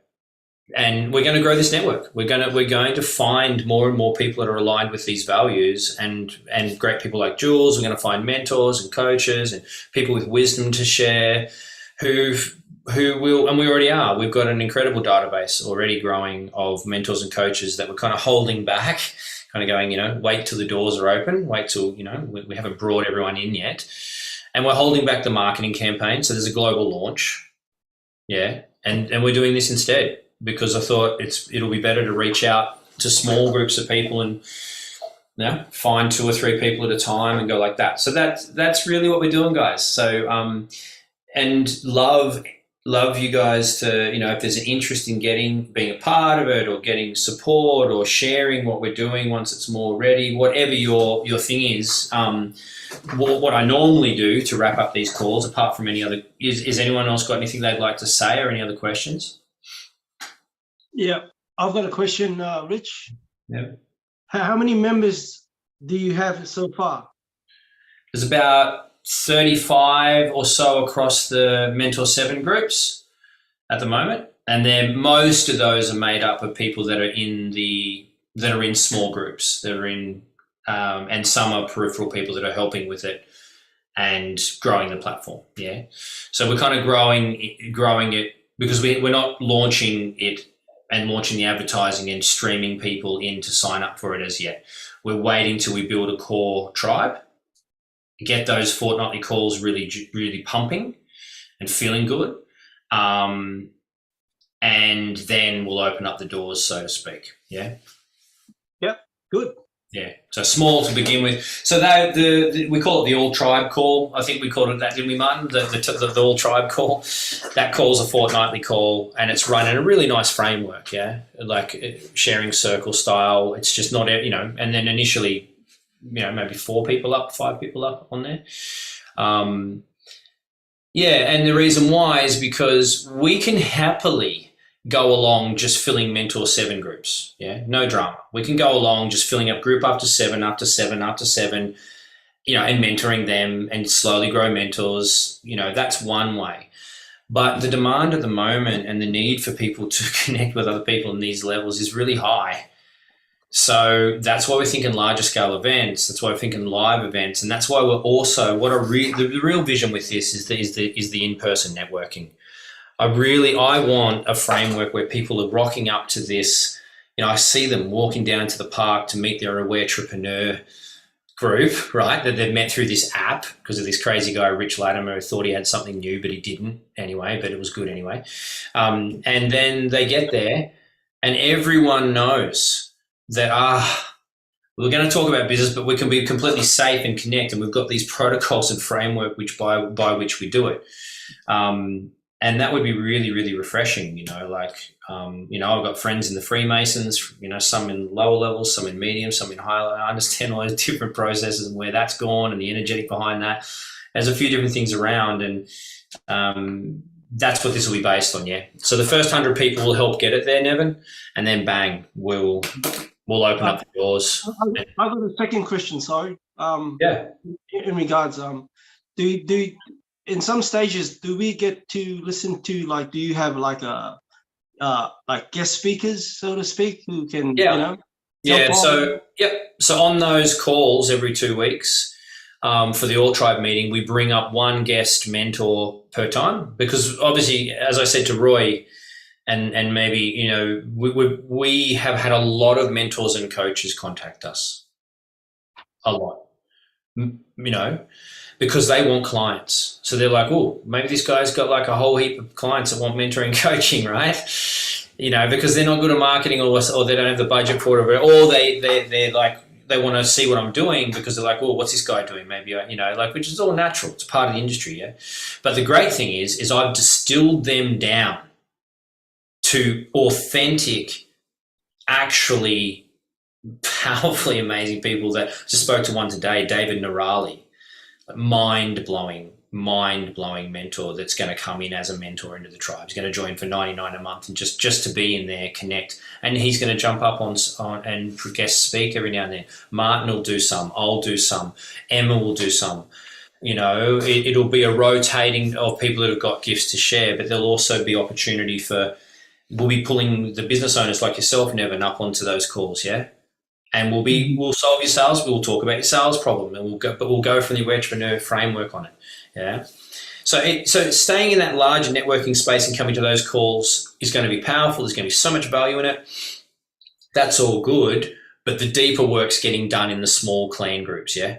And we're going to grow this network. We're going to find more and more people that are aligned with these values, and great people like Jules. We're going to find mentors and coaches and people with wisdom to share who will, and we already are. We've got an incredible database already growing of mentors and coaches that we're kind of holding back, kind of going, wait till the doors are open, wait till, we haven't brought everyone in yet. And we're holding back the marketing campaign. So there's a global launch. Yeah. And we're doing this instead, because I thought it'll be better to reach out to small groups of people and find 2 or 3 people at a time and go like that. So that's really what we're doing, guys. So and love you guys to, if there's an interest in being a part of it, or getting support, or sharing what we're doing once it's more ready, whatever your thing is. What I normally do to wrap up these calls, apart from any other, is anyone else got anything they'd like to say or any other questions? Yeah, I've got a question, Rich. Yeah. How many members do you have so far? There's about 35 or so across the Mentor 7 groups at the moment, and then most of those are made up of people that are in small groups, that are in, and some are peripheral people that are helping with it and growing the platform. Yeah, so we're kind of growing it because we're not launching it and launching the advertising and streaming people in to sign up for it as yet. We're waiting till we build a core tribe, get those fortnightly calls really, really pumping and feeling good. And then we'll open up the doors, so to speak. Yeah. Yep. Good. Yeah. So small to begin with. So we call it the all tribe call. I think we called it that, didn't we, Martin? The all tribe call. That call's a fortnightly call, and it's run in a really nice framework. Yeah, like sharing circle style. It's just not, and then initially, maybe 4 people up, 5 people up on there. Yeah, and the reason why is because we can happily go along just filling Mentor 7 groups. Yeah, no drama. We can go along just filling up group after 7, after 7, after 7, and mentoring them and slowly grow mentors. That's one way. But the demand at the moment and the need for people to connect with other people in these levels is really high. So that's why we're thinking larger scale events. That's why we're thinking live events. And that's why we're also, the real vision with this is the in-person networking. I want a framework where people are rocking up to this. You know, I see them walking down to the park to meet their Awaretrepreneur group, right, that they've met through this app because of this crazy guy, Rich Latimer, who thought he had something new, but he didn't anyway, but it was good anyway. And then they get there and everyone knows that, we're going to talk about business, but we can be completely safe and connect. And we've got these protocols and framework by which we do it. And that would be really, really refreshing, you know, like, you know, I've got friends in the Freemasons, you know, some in lower levels, some in medium, some in high level. I understand all those different processes and where that's gone and the energetic behind that. There's a few different things around, and that's what this will be based on, yeah. So the first 100 people will help get it there, Nevin, and then bang, we'll open up the doors. I've got a second question, sorry. Yeah. In regards, do in some stages, do we get to listen to, like, do you have like like guest speakers, so to speak, who can, you know? Yeah, so on those calls every 2 weeks, for the All Tribe meeting, we bring up one guest mentor per time, because obviously, as I said to Roy, and maybe, you know, we have had a lot of mentors and coaches contact us, a lot, you know, because they want clients. So they're like, oh, maybe this guy's got like a whole heap of clients that want mentoring and coaching, right? You know, because they're not good at marketing, or they don't have the budget for it, or they're like, they want to see what I'm doing because they're like, oh, what's this guy doing? Maybe, you know, like, which is all natural. It's part of the industry, yeah. But the great thing is I've distilled them down to authentic, actually powerfully amazing people. That just spoke to one today, David Narali, mind-blowing mentor that's going to come in as a mentor into the tribe. He's going to join for $99 a month and just to be in there, connect. And he's going to jump up on and guest speak every now and then. Martin will do some, I'll do some, Emma will do some. You know, it'll be a rotating of people that have got gifts to share, but there'll also be opportunity for, we'll be pulling the business owners like yourself, Nevin, up onto those calls, yeah? And we'll solve your sales, we'll talk about your sales problem, and we'll go from the Awaretrepreneur framework on it, yeah? So staying in that larger networking space and coming to those calls is going to be powerful. There's going to be so much value in it. That's all good, but the deeper work's getting done in the small clan groups, yeah?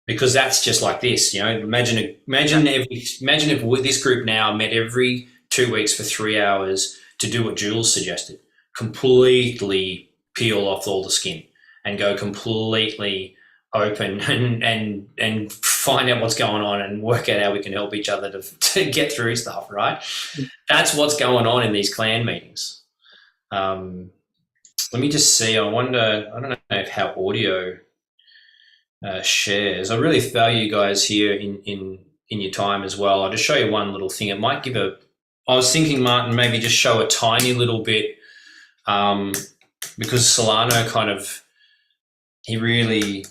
Because that's just like this, you know. Imagine if this group now met every 2 weeks for 3 hours to do what Jules suggested, completely peel off all the skin and go completely open and find out what's going on and work out how we can help each other to get through stuff, right? That's what's going on in these clan meetings. Let me just see. I don't know how audio shares. I really value you guys here in your time as well. I'll just show you one little thing. It might give I was thinking, Martin, maybe just show a tiny little bit, because Solano he really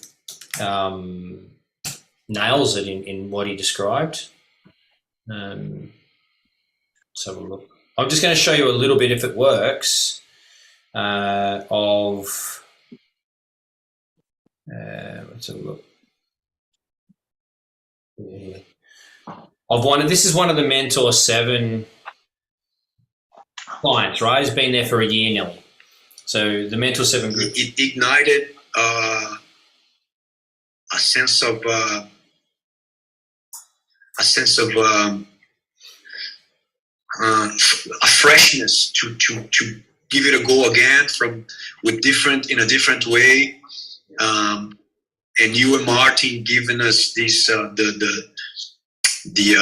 nails it in what he described. Let's have a look. I'm just going to show you a little bit, if it works, of let's have a look. Yeah. This is one of the Mentor 7 clients, right? He's been there for a year nearly. So the Mentor 7 group. It ignited a sense of a freshness to give it a go again in a different way. And you and Martin giving us this the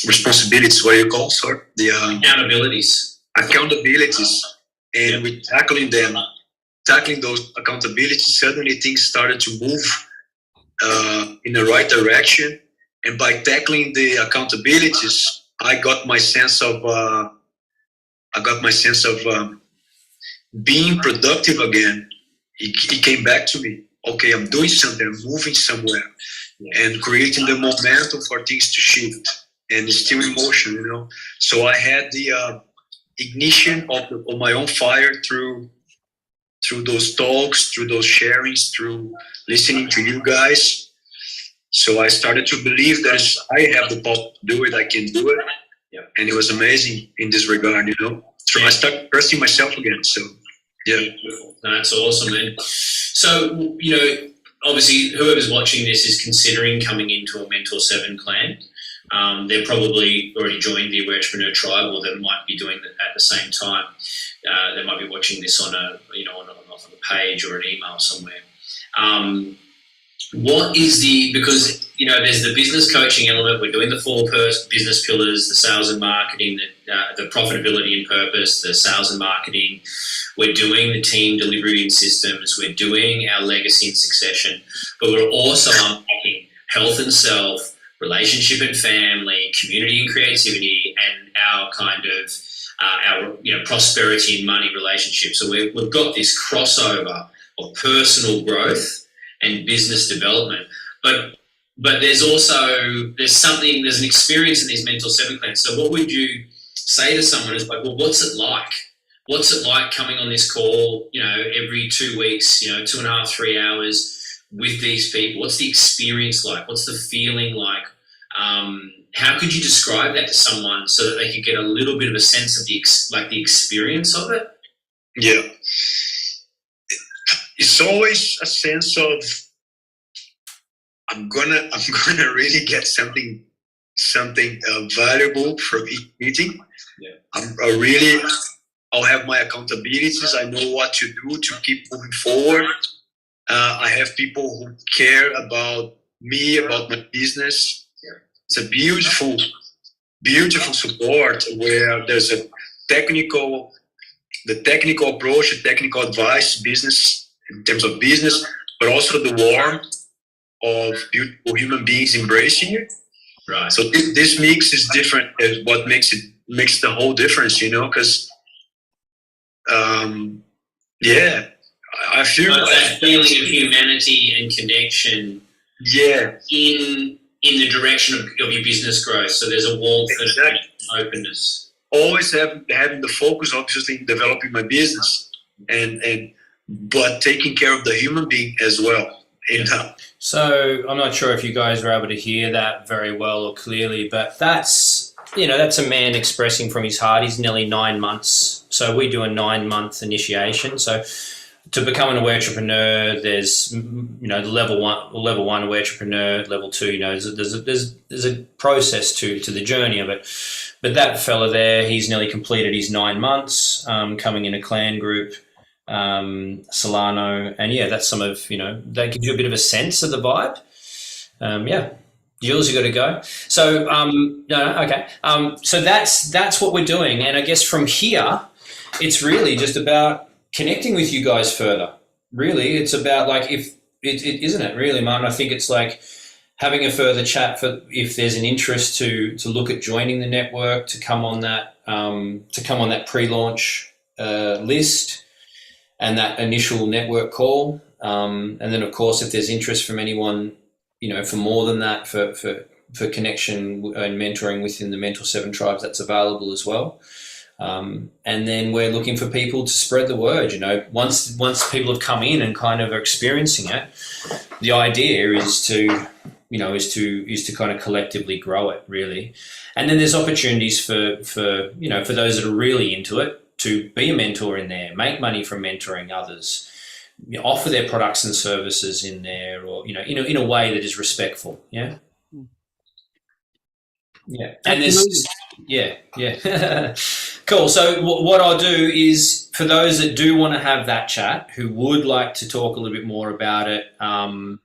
responsibilities. What do you call, sir? The accountabilities, and with tackling those accountabilities, suddenly things started to move in the right direction. And by tackling the accountabilities, I got my sense of being productive again. It came back to me. Okay, I'm doing something, I'm moving somewhere, and creating the momentum for things to shift, and it's still in motion, you know. So I had the ignition of my own fire through those talks, through those sharings, through listening to you guys. So I started to believe that I have the power to do it, I can do it. Yeah. And it was amazing in this regard, you know. So I started trusting myself again. So yeah. That's awesome. And so, you know, obviously whoever's watching this is considering coming into a Mentor 7 clan. They're probably already joined the Awaretrepreneur Tribe, or they might be doing it at the same time. They might be watching this on a page or an email somewhere. What is because, you know, there's the business coaching element. We're doing the 4 business pillars, the sales and marketing, the profitability and purpose, the sales and marketing. We're doing the team delivery and systems. We're doing our legacy and succession, but we're also unpacking health and self, relationship and family, community and creativity, and our kind of our prosperity and money relationship. So we've got this crossover of personal growth and business development, but there's also there's an experience in these Mentor 7 clans. So what would you say to someone is like, well, what's it like? What's it like coming on this call, you know, every 2 weeks, 2.5, 3 hours with these people? What's the experience like? What's the feeling like? How could you describe that to someone so that they could get a little bit of a sense of the experience of it? Yeah. It's always a sense of I'm gonna really get something valuable from each meeting. Yeah. I'll have my accountabilities. I know what to do to keep moving forward. I have people who care about me, about my business. It's a beautiful support where there's the technical approach, the technical advice, business in terms of business, but also the warmth of beautiful human beings embracing you. Right. So this mix is different. Is what makes the whole difference, you know, because I feel that feeling of humanity and connection. Yeah. In the direction of your business growth. So there's a warmth and openness. Always having the focus, obviously, in developing my business, but taking care of the human being as well. So I'm not sure if you guys were able to hear that very well or clearly, but that's a man expressing from his heart. He's nearly 9 months. So we do a 9-month initiation. So to become an Awaretrepreneur, there's the level one Awaretrepreneur, level 2. There's a process to the journey of it. But that fella there, he's nearly completed his 9 months, coming in a clan group, Solano, and that's some of that gives you a bit of a sense of the vibe. Jules, you got to go. So okay. So that's what we're doing, and I guess from here, it's really just about connecting with you guys further. Really, it's about it isn't it really, Martin? I think it's like having a further chat for if there's an interest to look at joining the network, to come on that pre-launch list and that initial network call, and then of course if there's interest from anyone, for more than that, for connection and mentoring within the Mentor 7 tribes, that's available as well. And then we're looking for people to spread the word. Once people have come in and kind of are experiencing it, the idea is to kind of collectively grow it, really. And then there's opportunities for those that are really into it to be a mentor in there, make money from mentoring others, offer their products and services in there, or in a way that is respectful. Yeah. And there's cool. So what I'll do is, for those that do want to have that chat, who would like to talk a little bit more about it, I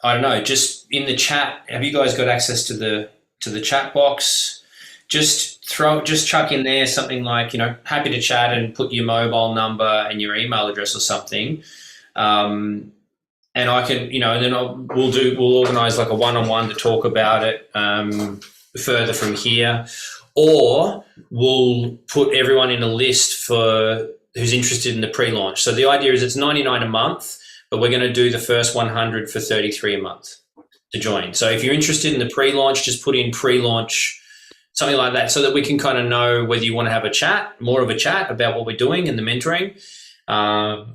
don't know, just in the chat, have you guys got access to the chat box? Just chuck in there something like, happy to chat, and put your mobile number and your email address or something. And I can, and then we'll organize like a one-on-one to talk about it further from here, or we'll put everyone in a list for who's interested in the pre-launch. So the idea is it's $99 a month, but we're going to do the first 100 for $33 a month to join. So if you're interested in the pre-launch, just put in pre-launch, something like that, so that we can kind of know whether you want to have more of a chat about what we're doing and the mentoring,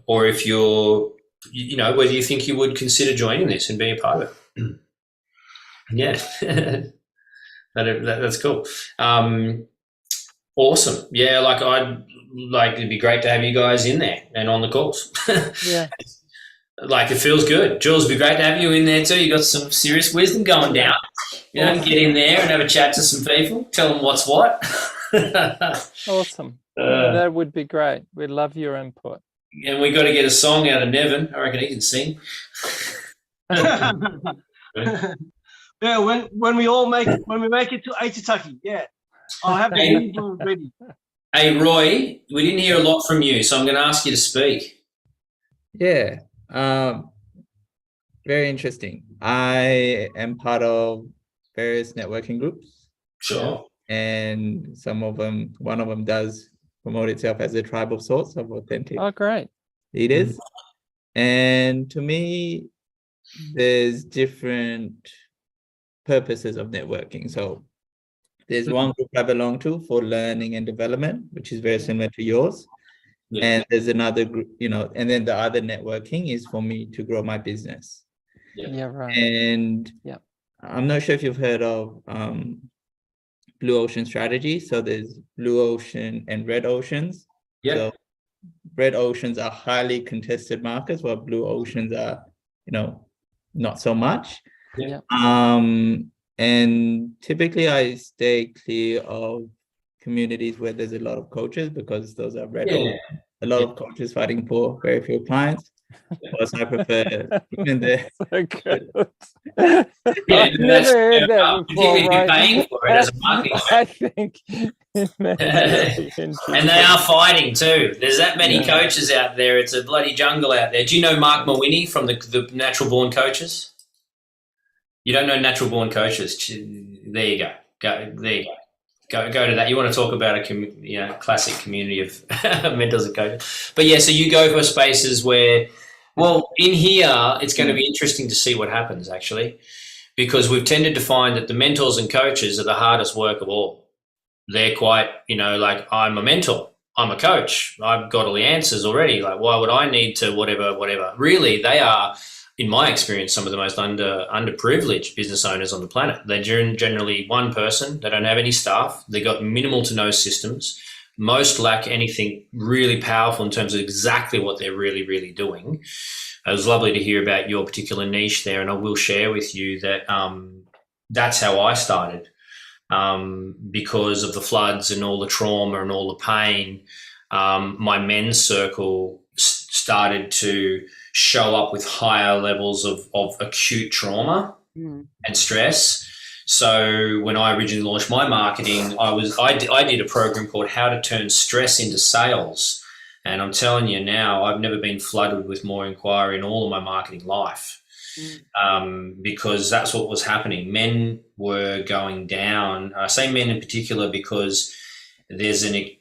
or if you're, whether you think you would consider joining this and being a part of it. Yeah. That's cool. Awesome. Yeah, it'd be great to have you guys in there and on the calls. Yeah. It feels good. Jules, it'd be great to have you in there too. You got some serious wisdom going down. Get in there and have a chat to some people. Tell them what's what. Awesome. That would be great. We'd love your input. And we got to get a song out of Nevin. I reckon he can sing. Yeah, when we make it to Aitutaki, yeah, I'll have the music ready. Hey, Roy, we didn't hear a lot from you, so I'm going to ask you to speak. Yeah, very interesting. I am part of various networking groups. Sure. And one of them does promote itself as a tribe of sorts of authentic great leaders. And to me, there's different purposes of networking. So there's one group I belong to for learning and development, which is very similar to yours. Yeah. And there's another group, and then the other networking is for me to grow my business. Yeah, right. And I'm not sure if you've heard of blue ocean strategy. So there's blue ocean and red oceans. Yeah. So red oceans are highly contested markets, while blue oceans are, not so much. Yeah. And typically I stay clear of communities where there's a lot of coaches, because those are red oceans. A lot of coaches fighting for very few clients. Plus, I prefer even the. So good. I've never heard that before, right? Paying for it as a marketing I think. And they are fighting too. There's that many coaches out there. It's a bloody jungle out there. Do you know Mark Mawhinney from the Natural Born Coaches? You don't know Natural Born Coaches? There you go. There you go. Go to that. You want to talk about a classic community of mentors and coaches. But yeah, so you go for spaces where, well, in here, it's going to be interesting to see what happens actually, because we've tended to find that the mentors and coaches are the hardest work of all. They're quite, I'm a mentor, I'm a coach, I've got all the answers already. Like, why would I need to whatever? Really, they are, in my experience, some of the most underprivileged business owners on the planet. They're generally one person. They don't have any staff. They got minimal to no systems. Most lack anything really powerful in terms of exactly what they're really, really doing. It was lovely to hear about your particular niche there, and I will share with you that that's how I started. Because of the floods and all the trauma and all the pain, my men's circle started to show up with higher levels of acute trauma and stress. So when I originally launched my marketing, I did a program called How to Turn Stress into Sales. And I'm telling you now, I've never been flooded with more inquiry in all of my marketing life. Because that's what was happening. Men were going down. I say men in particular because there's a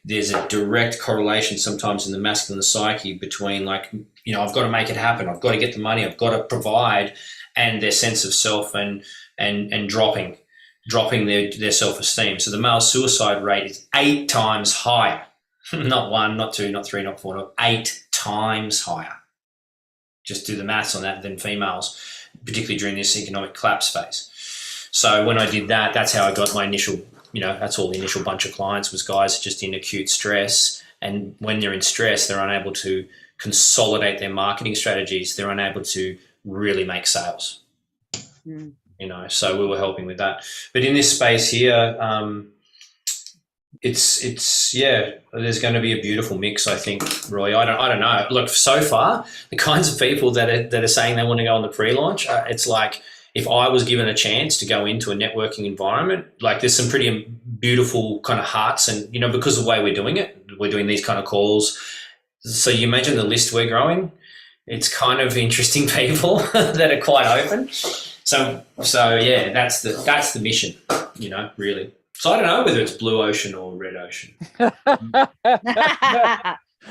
direct correlation sometimes in the masculine psyche between I've got to make it happen, I've got to get the money, I've got to provide, and their sense of self and dropping their self-esteem. So the male suicide rate is 8 times higher. Not 1, not 2, not 3, not 4, not 8 times higher. Just do the maths on that than females, particularly during this economic collapse phase. So when I did that, that's how I got my initial, that's all the initial bunch of clients was guys just in acute stress. And when they're in stress, they're unable to consolidate their marketing strategies. They're unable to really make sales, so we were helping with that. But in this space here, there's going to be a beautiful mix, I think, Roy. I don't know. Look, so far, the kinds of people that are saying they want to go on the pre-launch, it's like if I was given a chance to go into a networking environment, there's some pretty beautiful kind of hearts, and because of the way we're doing it, we're doing these kind of calls. So you imagine the list we're growing. It's kind of interesting people that are quite open. So yeah, that's the mission, really. So I don't know whether it's blue ocean or red ocean.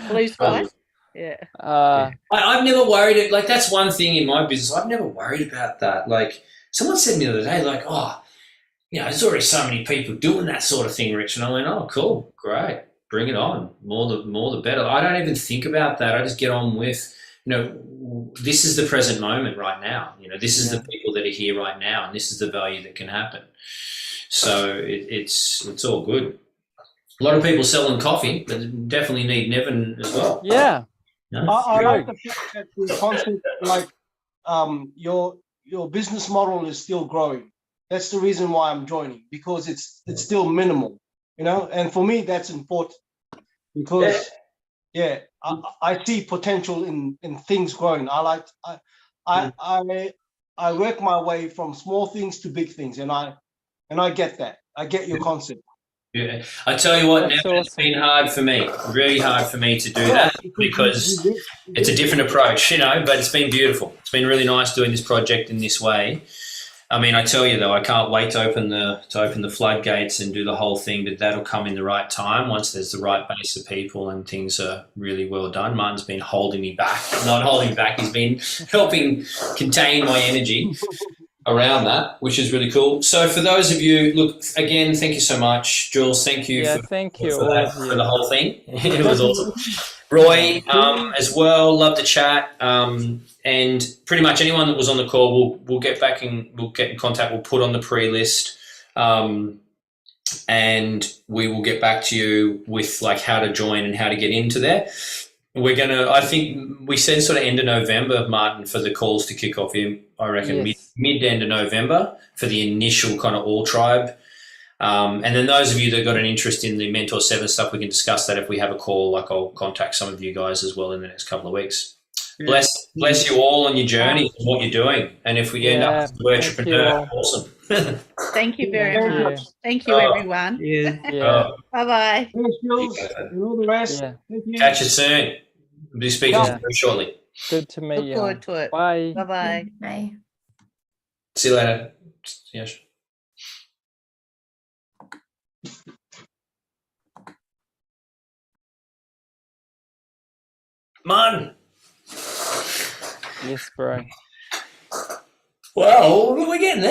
Blue skies. Yeah. I've never worried it. That's one thing in my business. I've never worried about that. Someone said to me the other day, there's already so many people doing that sort of thing, Rich. And I went, oh, cool, great, bring it on. More the better. I don't even think about that. I just get on with, this is the present moment right now. This is the people that are here right now, and this is the value that can happen. So it's all good. A lot of people selling coffee, but definitely need Nevin as well. Yeah. I like the fact that the concept, like your business model is still growing. That's the reason why I'm joining, because it's still minimal, you know. And for me, that's important because I see potential in things growing. I work my way from small things to big things, and I get that. I get your concept. Yeah, I tell you what, That's Nevin, it's awesome. been hard for me, really hard for me to do that because it's a different approach, you know. But it's been beautiful. It's been really nice doing this project in this way. I mean, I tell you though, I can't wait to open the floodgates and do the whole thing. But that'll come in the right time once there's the right base of people and things are really well done. Martin's been holding me back, not holding me back. He's been helping contain my energy around that, which is really cool. So for those of you, look, again, thank you so much. Jules, thank you Thank you, for all that, of you. for the whole thing. It was awesome. Roy, as well, love the chat. And pretty much anyone that was on the call, we'll get back and we'll get in contact. We'll put on the pre-list, and we will get back to you with like how to join and how to get into there. We're gonna. I think we said sort of end of November, Martin, for the calls to kick off. I reckon Yes. mid end of November for the initial kind of all tribe. And then those of you that got an interest in the Mentor 7 stuff, we can discuss that if we have a call. Like I'll contact some of you guys as well in the next couple of weeks. Yeah. Bless you all on your journey and what you're doing. And if we end up with Awaretrepreneur, awesome. Thank you very Thank you. much. Thank you, everyone. Yeah. Bye-bye. Thanks, Jules, and all the rest. Yeah. Thank you. Catch you soon. We'll be speaking Yeah. very shortly. Good to meet Look you. forward to it. Bye. Bye-bye. Bye. See you later. Yes. Man. Yes, bro. Well, we're getting there.